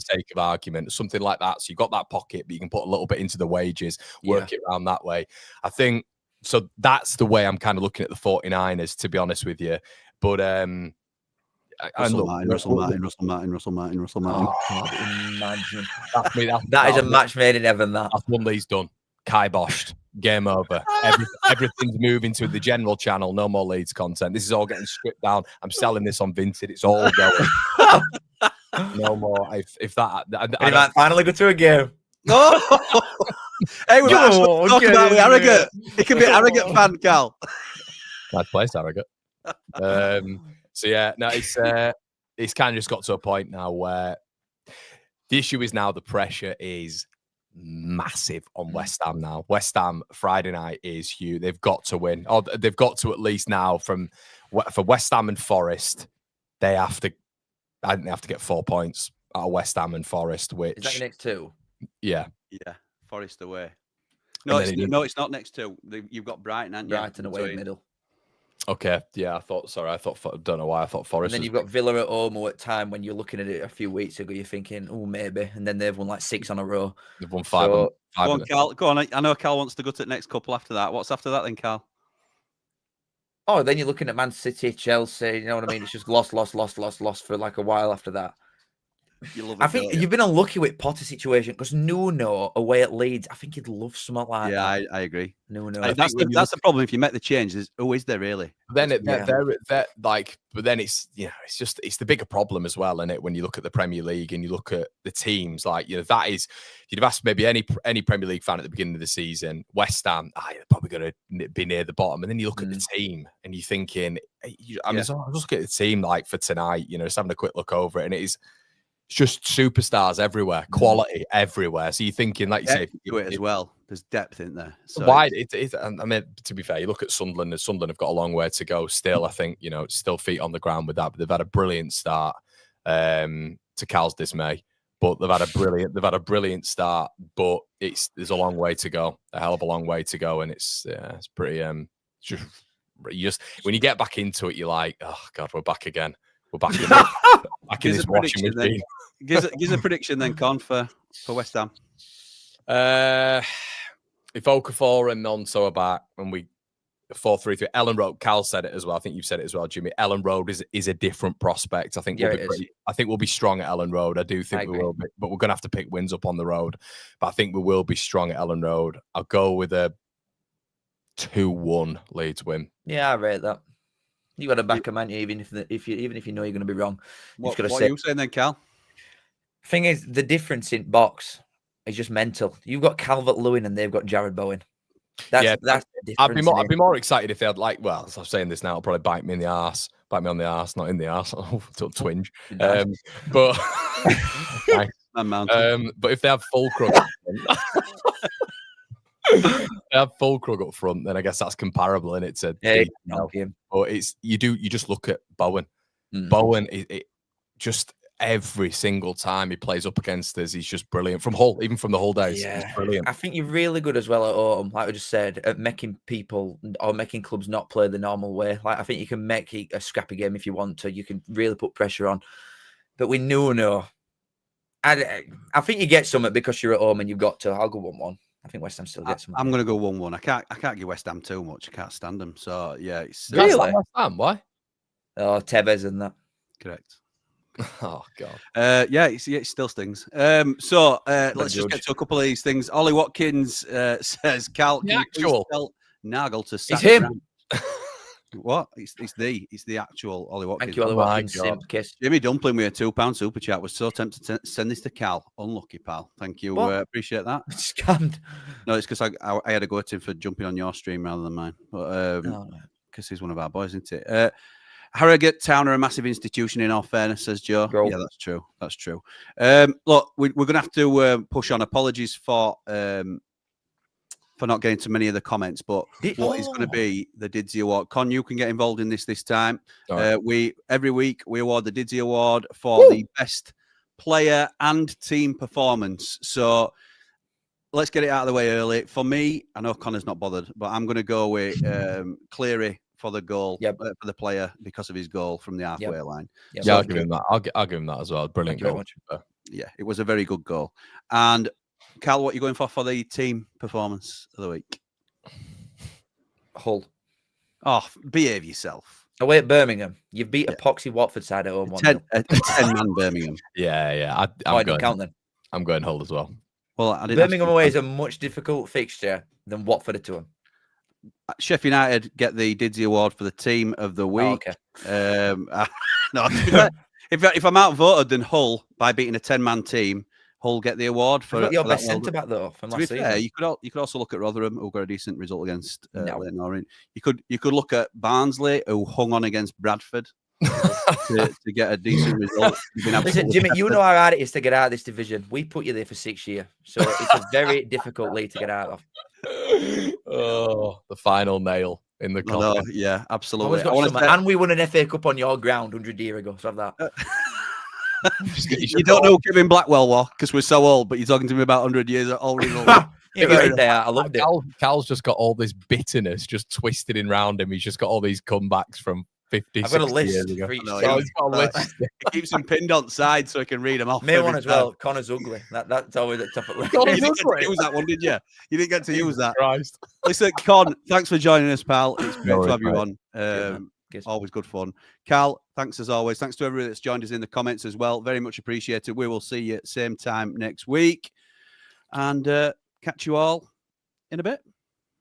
sake of argument, something like that. So you got that pocket, but you can put a little bit into the wages, work it around that way. I think, so that's the way I'm kind of looking at the 49ers, to be honest with you. But, Russell Martin. Oh, imagine. That is a match made in heaven, that. That's one Lee's done. Kiboshed. Game over. Everything's moving to the general channel. No more Leeds content. This is all getting stripped down. I'm selling this on Vinted. It's all going. No more. If that... I might finally go to a game. Hey, we're talking about arrogant. It can be arrogant fan, Cal. Nice place, Harrogate. So yeah, no, it's kind of just got to a point now where the issue is now the pressure is massive on West Ham now. West Ham Friday night is huge. They've got to win. Or they've got to at least now for West Ham and Forest. I think they have to get 4 points out of West Ham and Forest. Which is that your next two? Yeah, Forest away. No, it's not next two. You've got Brighton, haven't you? Brighton away in the middle. Okay, yeah, I don't know why I thought Forest. And then you've got Villa at home, or at time when you're looking at it a few weeks ago, you're thinking, oh, maybe. And then they've won like 6 on a row. They've won 5. Go on, Cal. Go on. I know Cal wants to go to the next couple after that. What's after that then, Cal? Oh, then you're looking at Man City, Chelsea. You know what I mean? It's just lost for like a while after that. I think you've been unlucky with Potter situation because Nuno away at Leeds. I think he'd love something like that. Yeah, I agree. Nuno. That's the problem. If you make the change, who is there really? Then but then it's it's the bigger problem as well, isn't it? When you look at the Premier League and you look at the teams, that is, you'd have asked maybe any Premier League fan at the beginning of the season, West Ham, they're probably going to be near the bottom, and then you look at the team and you're thinking, I was looking at the team for tonight, just having a quick look over it, and it's just superstars everywhere, quality everywhere. So you're thinking, like you say, do it as well. There's depth in there. So wide. I mean, to be fair, you look at Sunderland, and Sunderland have got a long way to go. Still, I think still feet on the ground with that. But they've had a brilliant start. To Cal's dismay, but they've had a brilliant start. But there's a long way to go, a hell of a long way to go, and it's pretty. Just when you get back into it, you're like, oh God, we're back again. We're back in this washing machine. Gives a prediction then, Con, for West Ham. If Okafor and Nonso are back and we 4-3-3, Ellen Road, Cal said it as well. I think you've said it as well, Jimmy. Ellen Road is a different prospect. I think we'll be strong at Ellen Road. I do think we will be, but we're going to have to pick wins up on the road. But I think we will be strong at Ellen Road. I'll go with a 2-1 Leeds win. Yeah, I rate that. You got to back a man, even if you know you're going to be wrong. What are you saying then, Cal? Thing is, the difference in box is just mental. You've got Calvert-Lewin and they've got Jared Bowen. That's I'd be more excited if they had as I'm saying this now, it'll probably bite me on the arse, not in the arse. It'll twinge. But but if they have Fulkrug up front, then I guess that's comparable, and it's but you just look at Bowen. Bowen, it just every single time he plays up against us, he's just brilliant even from the whole days. Yeah, he's brilliant. I think you're really good as well at home, like I just said, at making people or making clubs not play the normal way. Like I think you can make a scrappy game if you want to. You can really put pressure on. But we know, I think you get something because you're at home and you've got to. I'll go 1-1. I think West Ham still gets something. I'm going to go 1-1. I can't give West Ham too much. I can't stand them. So yeah, it's really West Ham. Why? Oh, Tevez and that. Correct. Oh God. It still stings. So let's just get to a couple of these things. Ollie Watkins says, "Cal, can you please tell Nagel to sack him." What? It's the actual Ollie Watkins. Thank you, Ollie Watkins. Simp kiss. Jimmy Dumpling with a £2 super chat. Was so tempted to send this to Cal. Unlucky, pal. Thank you. Appreciate that. Scammed. No, it's because I had to go at him for jumping on your stream rather than mine. But because he's one of our boys, isn't it? Harrogate Town are a massive institution, in all fairness, says Joe. Yeah, that's true. That's true. Look, we're going to have to push on. Apologies for not getting to many of the comments, but what is going to be the Diddy Award? Con, you can get involved in this time. Right. Every week we award the Diddy Award for the best player and team performance. So let's get it out of the way early. For me, I know Connor's not bothered, but I'm going to go with Cleary for the goal, for the player, because of his goal from the halfway line. Yep. So I'll give him that. I'll give him that as well. Brilliant goal. Yeah, it was a very good goal. And Cal, what are you going for the team performance of the week? Hull. Oh, behave yourself. Away at Birmingham. You've beat a poxy Watford side at home. A 10-man Birmingham. Yeah. I'm going Hull as well. Well, Birmingham away is a much difficult fixture than Watford are to them. Sheffield United get the Diddy Award for the team of the week. Oh, okay. No, if I'm outvoted, then Hull, by beating a 10-man team, Hull get the award for, Got your for that best centre back though from To be last fair, season. you could also look at Rotherham, who got a decent result against No. Leyton Orient. You could look at Barnsley, who hung on against Bradford to get a decent result. Listen, Jimmy, you know how hard it is to get out of this division. We put you there for 6 years, so it's a very difficult league to get out of. Oh, the final nail in the coffin. Yeah, absolutely. And we won an FA Cup on your ground 100 years ago. So have that. You don't know who Kevin Blackwell was because we're so old, but you're talking to me about 100 years old. I loved it. Cal's just got all this bitterness just twisted in round him. He's just got all these comebacks from 50, I've got a 60 list years ago. for each No, team. he's got a list. He keeps them pinned on side so I can read them off. Me one as well. Connor's ugly. That's always at top of the list. You didn't get to use that one, did you? You didn't get to use that. Christ. Listen, Con, thanks for joining us, pal. It's great No to have you worries, on. Always good fun. Cal, thanks as always. Thanks to everybody that's joined us in the comments as well. Very much appreciated. We will see you same time next week and catch you all in a bit.